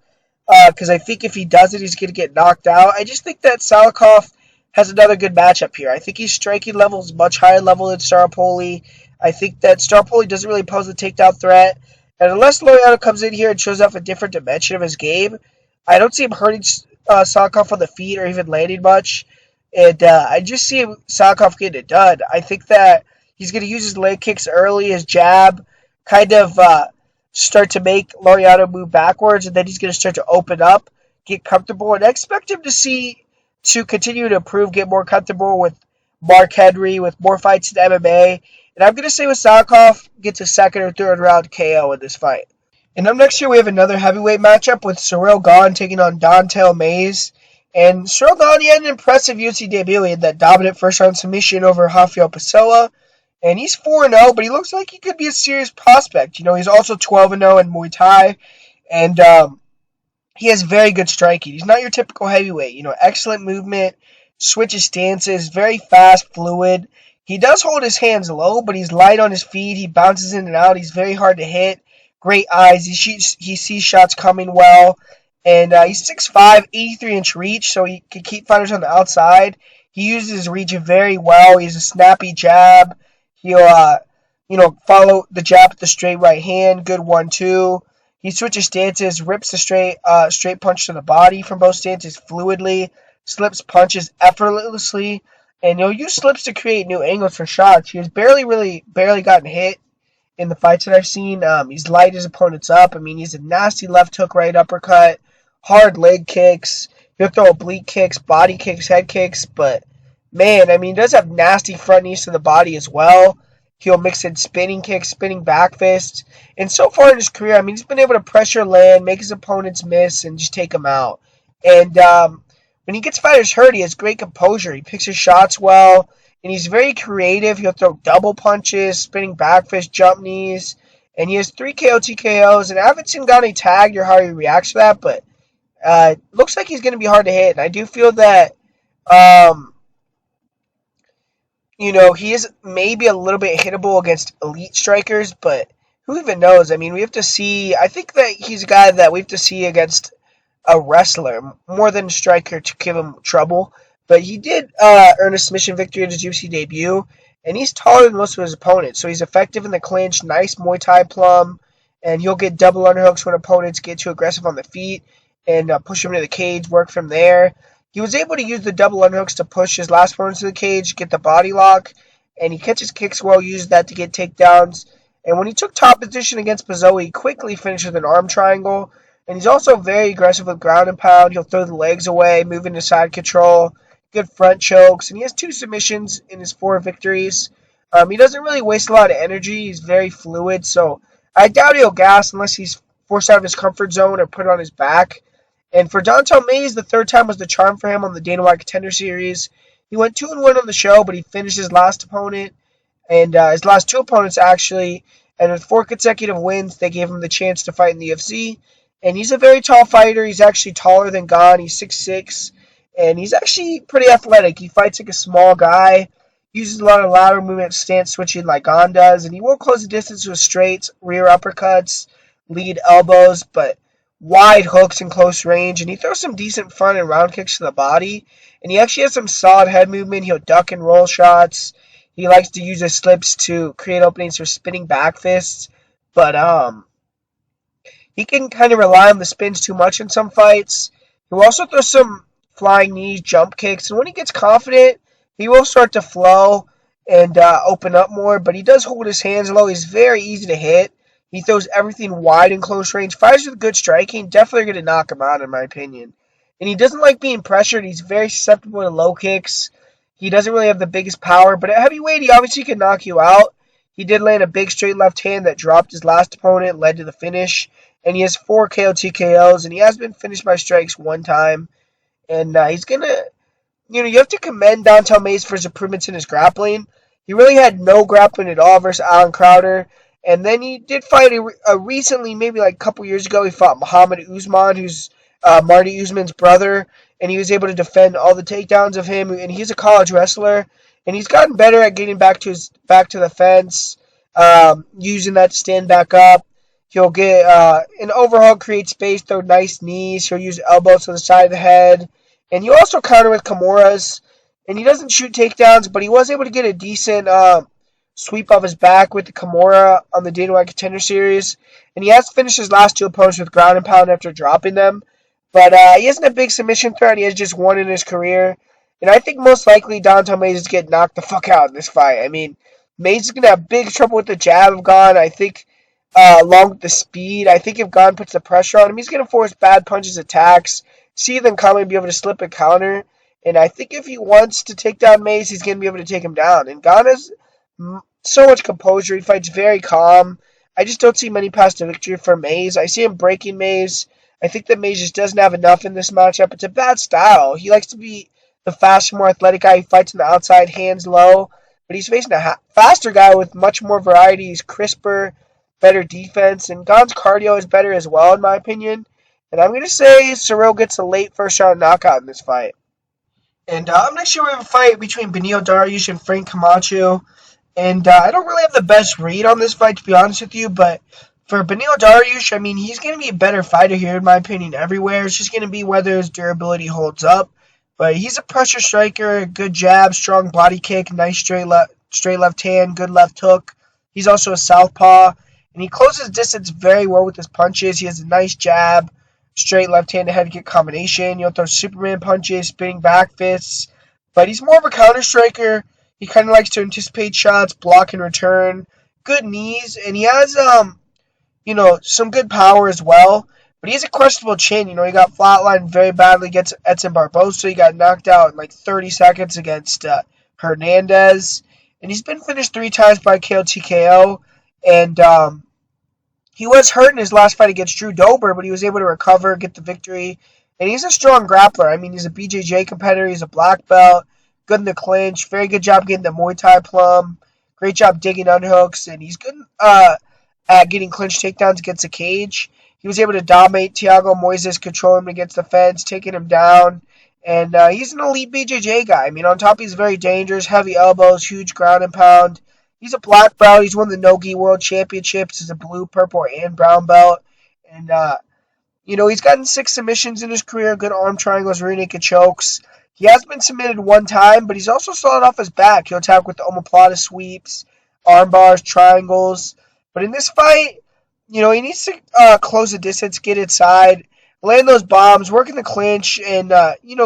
because I think if he does it, he's going to get knocked out. I just think that Salikhov has another good matchup here. I think his striking level is much higher level than Staropoli. I think that Staropoli doesn't really pose a takedown threat. And unless Laureano comes in here and shows off a different dimension of his game, I don't see him hurting Salikhov on the feet or even landing much. And I just see Salikhov getting it done. I think that he's going to use his leg kicks early, his jab, kind of start to make Laureano move backwards, and then he's going to start to open up, get comfortable. And I expect him to continue to improve, get more comfortable with Mark Henry, with more fights in MMA. And I'm going to say with Salikhov gets a second or third round KO in this fight. And up next here, we have another heavyweight matchup with Ciryl Gane taking on Don'Tale Mayes. And Ciryl Gane had an impressive UFC debut. He had that dominant first round submission over Rafael Pessoa. And he's 4-0, but he looks like he could be a serious prospect. He's also 12-0 in Muay Thai. And he has very good striking. He's not your typical heavyweight. Excellent movement, switches stances, very fast, fluid. He does hold his hands low, but he's light on his feet. He bounces in and out. He's very hard to hit. Great eyes. He sees shots coming well. And he's 6'5", 83-inch reach, so he can keep fighters on the outside. He uses his reach very well. He has a snappy jab. He'll, follow the jab with the straight right hand. Good 1-2. He switches stances, rips the straight punch to the body from both stances fluidly, slips punches effortlessly, and he'll use slips to create new angles for shots. He has barely gotten hit in the fights that I've seen. He's light his opponents up. I mean, he's a nasty left hook, right uppercut, hard leg kicks. He'll throw oblique kicks, body kicks, head kicks, but man, I mean, he does have nasty front knees to the body as well. He'll mix in spinning kicks, spinning back fists. And so far in his career, I mean, he's been able to pressure land, make his opponents miss, and just take them out. And when he gets fighters hurt, he has great composure. He picks his shots well, and he's very creative. He'll throw double punches, spinning back fists, jump knees. And he has 3 KO TKOs. And I haven't seen Gane tagged or how he reacts to that, but looks like he's going to be hard to hit. And I do feel that, um, he is maybe a little bit hittable against elite strikers, but who even knows? I mean, we have to see. I think that he's a guy that we have to see against a wrestler more than a striker to give him trouble. But he did earn a submission victory in his UFC debut, and he's taller than most of his opponents, so he's effective in the clinch, nice Muay Thai plum, and he'll get double underhooks when opponents get too aggressive on the feet and push him into the cage, work from there. He was able to use the double underhooks to push his last opponent to the cage, get the body lock, and he catches kicks well, uses that to get takedowns. And when he took top position against Pavlovich, he quickly finished with an arm triangle. And he's also very aggressive with ground and pound. He'll throw the legs away, move into side control, good front chokes, and he has 2 submissions in his 4 victories. He doesn't really waste a lot of energy. He's very fluid, so I doubt he'll gas unless he's forced out of his comfort zone or put on his back. And for Dontel Mays, the 3rd time was the charm for him on the Dana White Contender Series. He went 2-1 on the show, but he finished his last opponent, and his last 2 opponents actually. And with 4 consecutive wins, they gave him the chance to fight in the UFC. And he's a very tall fighter. He's actually taller than Gane. He's 6'6", and he's actually pretty athletic. He fights like a small guy, uses a lot of lateral movement, stance switching like Gane does, and he will close the distance with straights, rear uppercuts, lead elbows, but wide hooks in close range, and he throws some decent front and round kicks to the body, and he actually has some solid head movement. He'll duck and roll shots. He likes to use his slips to create openings for spinning back fists, but he can kind of rely on the spins too much in some fights. He will also throw some flying knees, jump kicks, and when he gets confident, he will start to flow and open up more, but he does hold his hands low. He's very easy to hit. He throws everything wide in close range. Fighters with good striking definitely going to knock him out, in my opinion. And he doesn't like being pressured. He's very susceptible to low kicks. He doesn't really have the biggest power, but at heavyweight, he obviously can knock you out. He did land a big straight left hand that dropped his last opponent, led to the finish. And he has 4 KO TKOs, and he has been finished by strikes 1 time. And he's going to, you have to commend Dontel Mays for his improvements in his grappling. He really had no grappling at all versus Alan Crowder. And then he did fight recently, maybe like a couple years ago, he fought Muhammad Usman, who's Marty Usman's brother. And he was able to defend all the takedowns of him. And he's a college wrestler. And he's gotten better at getting back to the fence, using that to stand back up. He'll get an overhook, create space, throw nice knees. He'll use elbows to the side of the head. And he'll also counter with Kimuras. And he doesn't shoot takedowns, but he was able to get a decent sweep off his back with the Kimura on the Dana White Contender Series. And he has finished his last 2 opponents with ground and pound after dropping them. But he isn't a big submission threat. He has just 1 in his career. And I think most likely Dontel Mays is getting knocked the fuck out in this fight. I mean, Mays is going to have big trouble with the jab of Gane. I think along with the speed, I think if Gane puts the pressure on him, he's going to force bad punches, attacks, see them coming, and be able to slip and counter. And I think if he wants to take down Mays, he's going to be able to take him down. And Gane has so much composure. He fights very calm. I just don't see many paths to victory for Mays. I see him breaking Mays. I think that Mays just doesn't have enough in this matchup. It's a bad style. He likes to be the faster, more athletic guy. He fights on the outside, hands low. But he's facing a faster guy with much more variety. He's crisper, better defense. And Gane's cardio is better as well, in my opinion. And I'm going to say Ciryl gets a late first-round knockout in this fight. And I'm not sure we have a fight between Beneil Dariush and Frank Camacho. And I don't really have the best read on this fight, to be honest with you. But for Beneil Dariush, I mean, he's going to be a better fighter here, in my opinion, everywhere. It's just going to be whether his durability holds up. But he's a pressure striker, good jab, strong body kick, nice straight left hand, good left hook. He's also a southpaw. And he closes distance very well with his punches. He has a nice jab, straight left hand to head kick combination. He'll throw Superman punches, spinning back fists. But he's more of a counter striker. He kind of likes to anticipate shots, block and return. Good knees, and he has some good power as well. But he has a questionable chin. He got flatlined very badly against Edson Barbosa. He got knocked out in like 30 seconds against Hernandez. And he's been finished 3 times by KO TKO. And he was hurt in his last fight against Drew Dober, but he was able to recover, get the victory. And he's a strong grappler. I mean, he's a BJJ competitor. He's a black belt. Good in the clinch. Very good job getting the Muay Thai plum. Great job digging underhooks. And he's good at getting clinch takedowns against the cage. he was able to dominate Thiago Moises, control him against the fence, taking him down. And he's an elite BJJ guy. I mean, on top, he's very dangerous, heavy elbows, huge ground and pound. He's a black belt. He's won the Nogi World Championships as a blue, purple, and brown belt. And, he's gotten 6 submissions in his career, good arm triangles, rear naked chokes. He has been submitted one time, but he's also solid off his back. He'll attack with the omoplata sweeps, arm bars, triangles. But in this fight, he needs to close the distance, get inside, land those bombs, work in the clinch, and,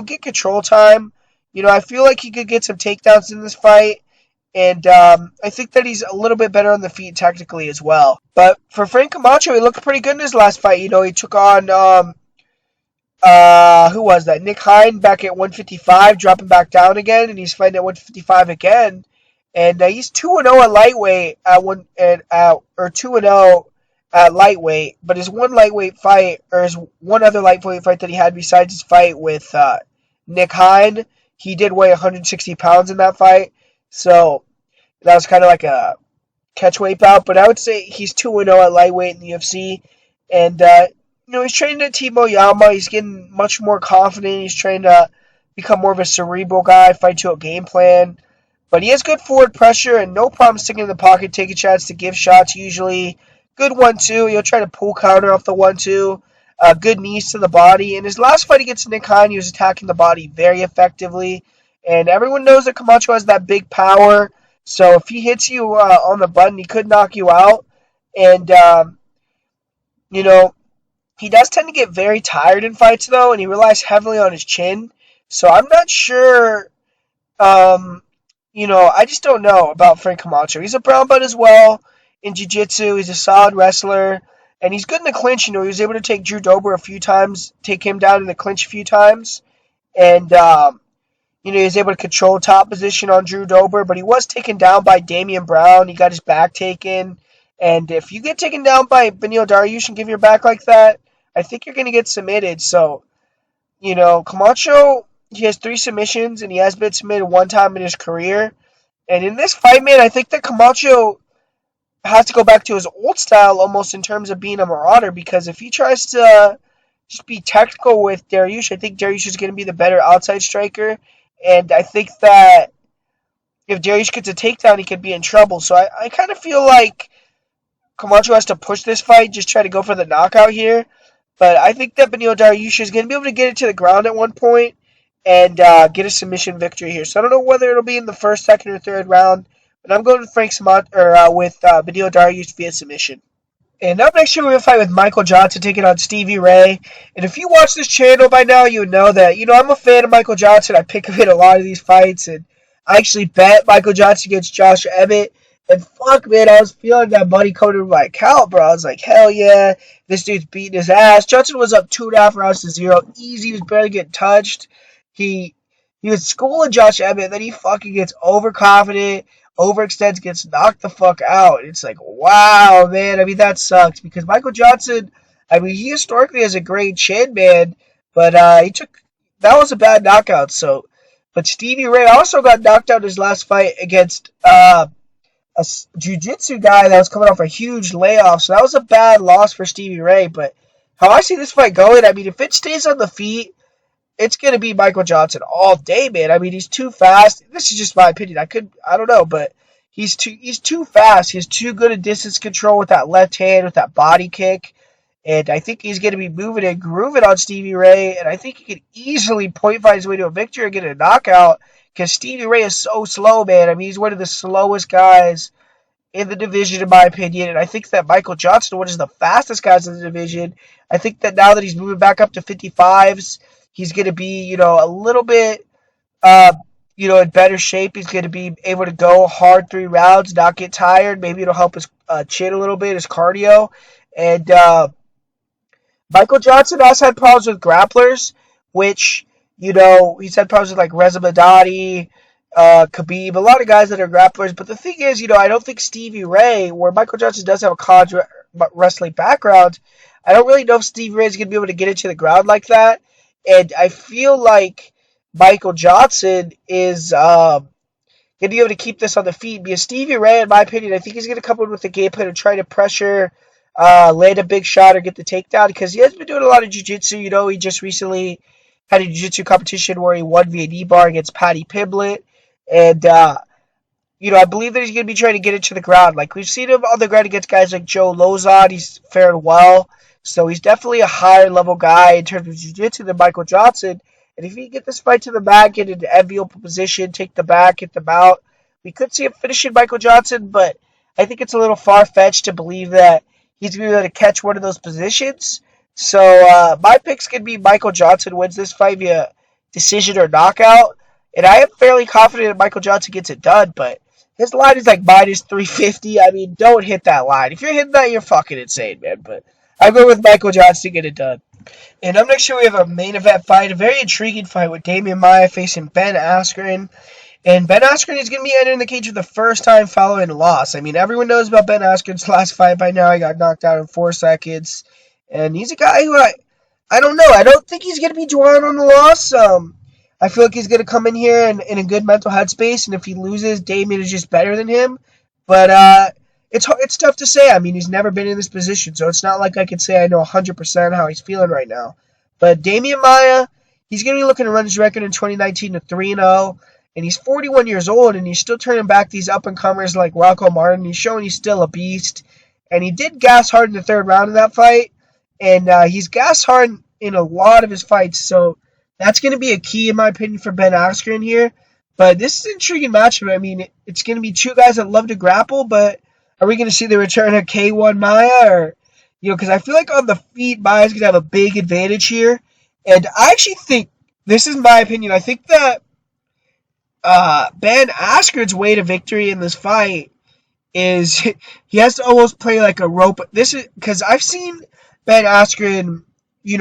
get control time. I feel like he could get some takedowns in this fight. And I think that he's a little bit better on the feet technically as well. But for Frank Camacho, he looked pretty good in his last fight. He took on, who was that? Nick Hine back at 155, dropping back down again, and he's fighting at 155 again. And he's 2-0 at lightweight or 2-0 at lightweight. But his one lightweight fight, or his one other lightweight fight that he had besides his fight with Nick Hine, he did weigh 160 pounds in that fight. So that was kind of like a catchweight bout, but I would say he's 2-0 at lightweight in the UFC. And, he's training at Timo Yama. He's getting much more confident. He's trying to become more of a cerebral guy, fight to a game plan. But he has good forward pressure and no problem sticking in the pocket, taking shots to give shots usually. Good 1-2. He'll try to pull counter off the 1-2. Good knees to the body. In his last fight against Nick Hine, he was attacking the body very effectively. And everyone knows that Camacho has that big power. So if he hits you on the button, he could knock you out. And, he does tend to get very tired in fights, though, and he relies heavily on his chin. So I'm not sure, I just don't know about Frank Camacho. He's a brown belt as well in jiu-jitsu. He's a solid wrestler. And he's good in the clinch. He was able to take Drew Dober a few times, take him down in the clinch a few times. And, he was able to control top position on Drew Dober, but he was taken down by Damian Brown. He got his back taken. And if you get taken down by Beneil Dariush and give your back like that, I think you're going to get submitted. So, Camacho, he has 3 submissions, and he has been submitted one time in his career. And in this fight, man, I think that Camacho has to go back to his old style almost in terms of being a marauder, because if he tries to just be technical with Dariush, I think Dariush is going to be the better outside striker. And I think that if Dariush gets a takedown, he could be in trouble. So I kind of feel like Camacho has to push this fight, just try to go for the knockout here. But I think that Beneil Dariush is going to be able to get it to the ground at one point and get a submission victory here. So I don't know whether it'll be in the first, second, or third round. But I'm going with Beneil Dariush via submission. And up next year, we're going to fight with Michael Johnson taking on Stevie Ray. And if you watch this channel by now, you would know that, I'm a fan of Michael Johnson. I pick him in a lot of these fights. And I actually bet Michael Johnson against Josh Emmett. And fuck, man, I was feeling that money coming to my account, bro. I was like, hell yeah, this dude's beating his ass. Johnson was up 2.5 rounds to 0. Easy, he was barely getting touched. He was schooling Josh Emmett, then he fucking gets overconfident, overextends, gets knocked the fuck out. It's like, wow, man. I mean, that sucks because Michael Johnson, he historically has a great chin, man, but that was a bad knockout. So, but Stevie Ray also got knocked out in his last fight against a jiu-jitsu guy that was coming off a huge layoff. So that was a bad loss for Stevie Ray. But how I see this fight going, if it stays on the feet, it's going to be Michael Johnson all day, man. He's too fast. This is just my opinion. I don't know, but he's too fast. He's too good at distance control with that left hand, with that body kick. And I think he's going to be moving and grooving on Stevie Ray. And I think he could easily point fight his way to a victory or get a knockout because Stevie Ray is so slow, man. He's one of the slowest guys in the division, in my opinion. And I think that Michael Johnson, one of the fastest guys in the division, I think that now that he's moving back up to 55s, he's going to be, a little bit, in better shape. He's going to be able to go hard 3 rounds, not get tired. Maybe it'll help his chin a little bit, his cardio. And Michael Johnson has had problems with grapplers, which, he's had problems with like Reza Madani, Khabib, a lot of guys that are grapplers. But the thing is, I don't think Stevie Ray, where Michael Johnson does have a college wrestling background, I don't really know if Stevie Ray is going to be able to get into the ground like that. And I feel like Michael Johnson is going to be able to keep this on the feet. Because Stevie Ray, in my opinion, I think he's going to come in with a game plan and try to pressure land a big shot or get the takedown, because he has been doing a lot of jiu-jitsu. He just recently had a jiu-jitsu competition where he won via knee bar against Paddy Pimblett. And, I believe that he's going to be trying to get it to the ground. Like, we've seen him on the ground against guys like Joe Lozon. He's fared well. So he's definitely a higher level guy in terms of jiu-jitsu than Michael Johnson. And if he can get this fight to the back, get into enviable position, take the back, get them out, we could see him finishing Michael Johnson, but I think it's a little far-fetched to believe that he's going to be able to catch one of those positions. So my pick's going to be Michael Johnson wins this fight via decision or knockout. And I am fairly confident that Michael Johnson gets it done, but his line is like minus 350. I mean, don't hit that line. If you're hitting that, you're fucking insane, man. But I go with Michael Johnson to get it done. And up next year, we have a main event fight, a very intriguing fight with Demian Maia facing Ben Askren. And Ben Askren is going to be entering the cage for the first time following a loss. I mean, everyone knows about Ben Askren's last fight by now. He got knocked out in 4 seconds. And he's a guy who I don't know. I don't think he's going to be drawing on the loss. I feel like he's going to come in here in a good mental headspace. And if he loses, Damian is just better than him. But it's tough to say. I mean, he's never been in this position. So it's not like I can say I know 100% how he's feeling right now. But Demian Maia, he's going to be looking to run his record in 2019 to 3-0. And he's 41 years old, and he's still turning back these up-and-comers like Rocco Martin. He's showing he's still a beast. And he did gas hard in the third round of that fight. And he's gas hard in a lot of his fights. So that's going to be a key, in my opinion, for Ben Askren here. But this is an intriguing matchup. I mean, it's going to be two guys that love to grapple, but are we going to see the return of K1 Maia? Or, because I feel like on the feet, Maia's going to have a big advantage here. And I actually think, this is my opinion, I think that Ben Askren's way to victory in this fight is he has to almost play like a rope. This is because I've seen Ben Askren,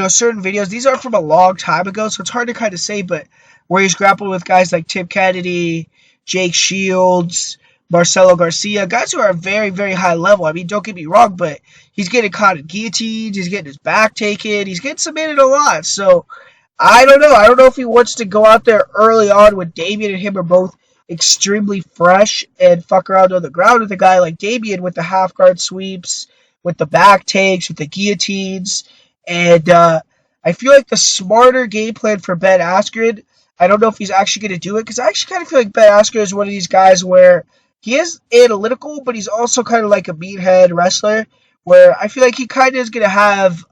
certain videos. These are from a long time ago, so it's hard to kind of say, but where he's grappled with guys like Tim Kennedy, Jake Shields, Marcelo Garcia, guys who are very, very high level. I mean, don't get me wrong, but he's getting caught in guillotines, he's getting his back taken, he's getting submitted a lot, so I don't know. I don't know if he wants to go out there early on when Damian and him are both extremely fresh and fuck around on the ground with a guy like Damian with the half guard sweeps, with the back takes, with the guillotines. And I feel like the smarter game plan for Ben Askren, I don't know if he's actually going to do it, because I actually kind of feel like Ben Askren is one of these guys where he is analytical, but he's also kind of like a meathead wrestler, where I feel like he kind of is going to have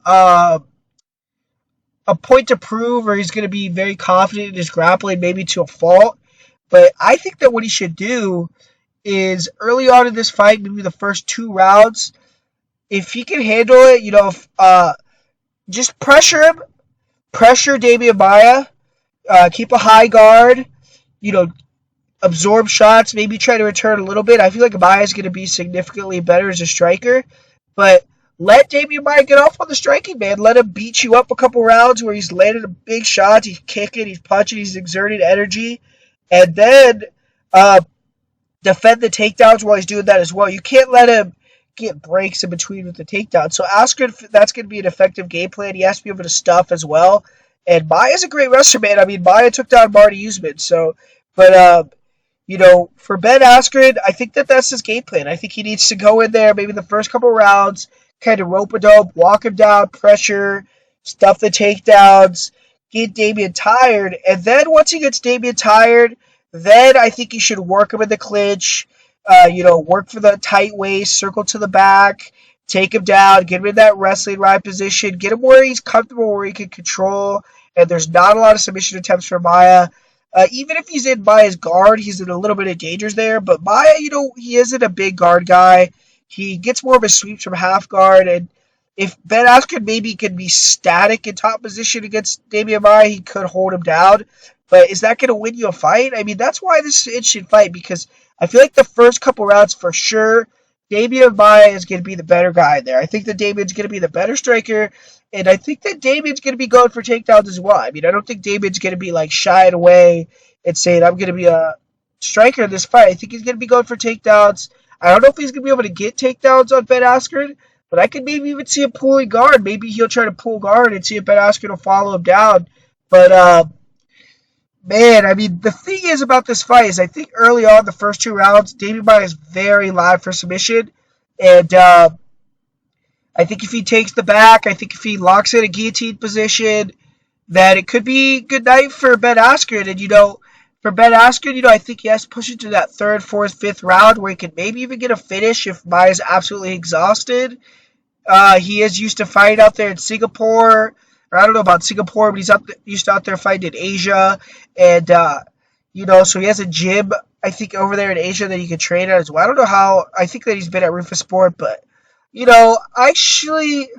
a point to prove, or he's going to be very confident in his grappling, maybe to a fault. But I think that what he should do is early on in this fight, maybe the first 2 rounds, if he can handle it, just pressure him, pressure Demian Maia, keep a high guard, absorb shots, maybe try to return a little bit. I feel like Maia is going to be significantly better as a striker, but let Demian Maia get off on the striking, man. Let him beat you up a couple rounds where he's landing a big shot, he's kicking, he's punching, he's exerting energy, and then defend the takedowns while he's doing that as well. You can't let him get breaks in between with the takedown. So Askren, that's going to be an effective game plan. He has to be able to stuff as well. And Maia's a great wrestler, man. I mean, Maia took down Marty Usman. For Ben Askren, I think that's his game plan. I think he needs to go in there, maybe the first couple rounds, kind of rope a dope, walk him down, pressure, stuff the takedowns, get Damian tired. And then once he gets Damian tired, then I think you should work him in the clinch, work for the tight waist, circle to the back, take him down, get him in that wrestling ride position, get him where he's comfortable, where he can control, and there's not a lot of submission attempts for Maia. Even if he's in Maia's guard, he's in a little bit of dangers there, but Maia, he isn't a big guard guy. He gets more of his sweeps from half guard, and if Ben Askren maybe could be static in top position against Demian Maia, he could hold him down. But is that going to win you a fight? I mean, that's why this is an interesting fight, because I feel like the first couple rounds, for sure, Demian Maia is going to be the better guy there. I think that Damian's going to be the better striker, and I think that Damian's going to be going for takedowns as well. I mean, I don't think Damian's going to be like shying away and saying, I'm going to be a striker in this fight. I think he's going to be going for takedowns. I don't know if he's going to be able to get takedowns on Ben Askren, but I could maybe even see him pulling guard. Maybe he'll try to pull guard and see if Ben Askren will follow him down. But, man, I mean, the thing is about this fight is I think early on, the first 2 rounds, Demian Maia is very live for submission. And I I think if he takes the back, I think if he locks in a guillotine position, that it could be a good night for Ben Askren. And, for Ben Askren, I think he has to push it to that third, fourth, fifth round where he could maybe even get a finish if Maia's absolutely exhausted. He is used to fighting out there in Singapore. Or I don't know about Singapore, but he's used to out there fighting in Asia. And, so he has a gym, I think, over there in Asia that he can train at as well. I don't know how. I think that he's been at Sport, but, actually,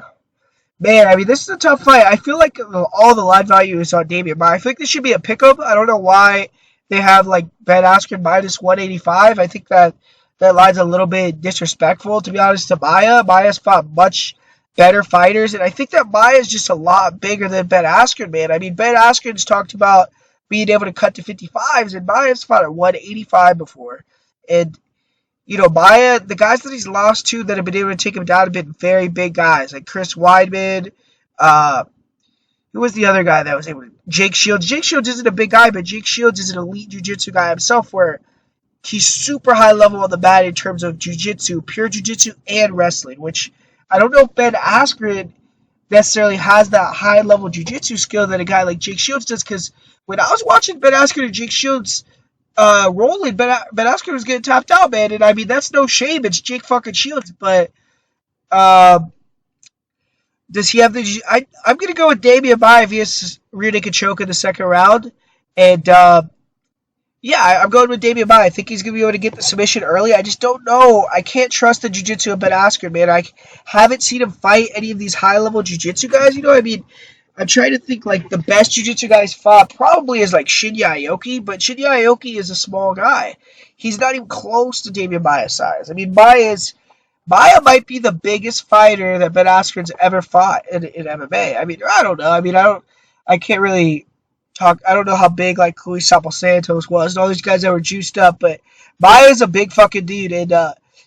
man, I mean, this is a tough fight. I feel like all the line value is on Demian Maia. I feel like this should be a pickup. I don't know why they have, Ben Askren minus 185. I think that line's a little bit disrespectful, to be honest, to Maia. Maia's fought much better fighters, and I think that Maia's just a lot bigger than Ben Askren, man. I mean, Ben Askren's talked about being able to cut to 55s, and Maia's fought at 185 before. And, Maia, the guys that he's lost to that have been able to take him down have been very big guys, like Chris Weidman. Who was the other guy that was able to? Jake Shields. Jake Shields isn't a big guy, but Jake Shields is an elite jiu-jitsu guy himself where he's super high level on the mat in terms of jiu-jitsu, pure jiu-jitsu and wrestling, which I don't know if Ben Askren necessarily has that high level jiu-jitsu skill that a guy like Jake Shields does, because when I was watching Ben Askren and Jake Shields rolling, Ben Askren was getting tapped out, man, and I mean, that's no shame, it's Jake fucking Shields, but does he have the... I'm going to go with Demian Maia if he has rear naked choke in the second round, and yeah, I'm going with Demian Maia. I think he's going to be able to get the submission early. I just don't know. I can't trust the jiu-jitsu of Ben Askren, man. I haven't seen him fight any of these high-level jiu-jitsu guys. I mean, I'm trying to think, the best jiu-jitsu guys fought probably is, Shinya Aoki, but Shinya Aoki is a small guy. He's not even close to Demian Maia's size. I mean, Maia might be the biggest fighter that Ben Askren's ever fought in MMA. I mean, I don't know. I mean, I can't really... I don't know how big Luis Sapos Santos was and all these guys that were juiced up, but Maia's a big fucking dude, and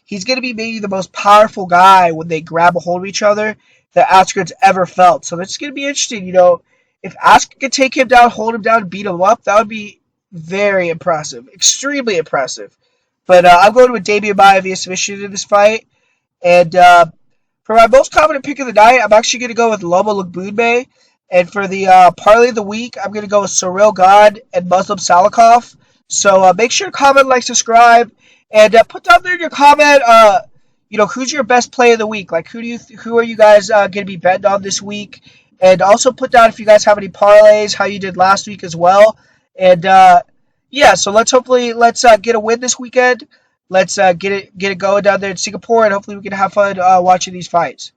he's gonna be maybe the most powerful guy when they grab a hold of each other that Askren's ever felt. So that's gonna be interesting. If Askren could take him down, hold him down, and beat him up, that would be very impressive, extremely impressive. But I'm going with Demian Maia via submission in this fight, and for my most confident pick of the night, I'm actually gonna go with Loma Lookboonmee. And for the parlay of the week, I'm going to go with Ciryl Gane and Muslim Salikhov. So make sure to comment, like, subscribe, and put down there in your comment, who's your best play of the week? Who are you guys going to be betting on this week? And also put down if you guys have any parlays, how you did last week as well. And yeah, so let's get a win this weekend. Let's get it going down there in Singapore, and hopefully we can have fun watching these fights.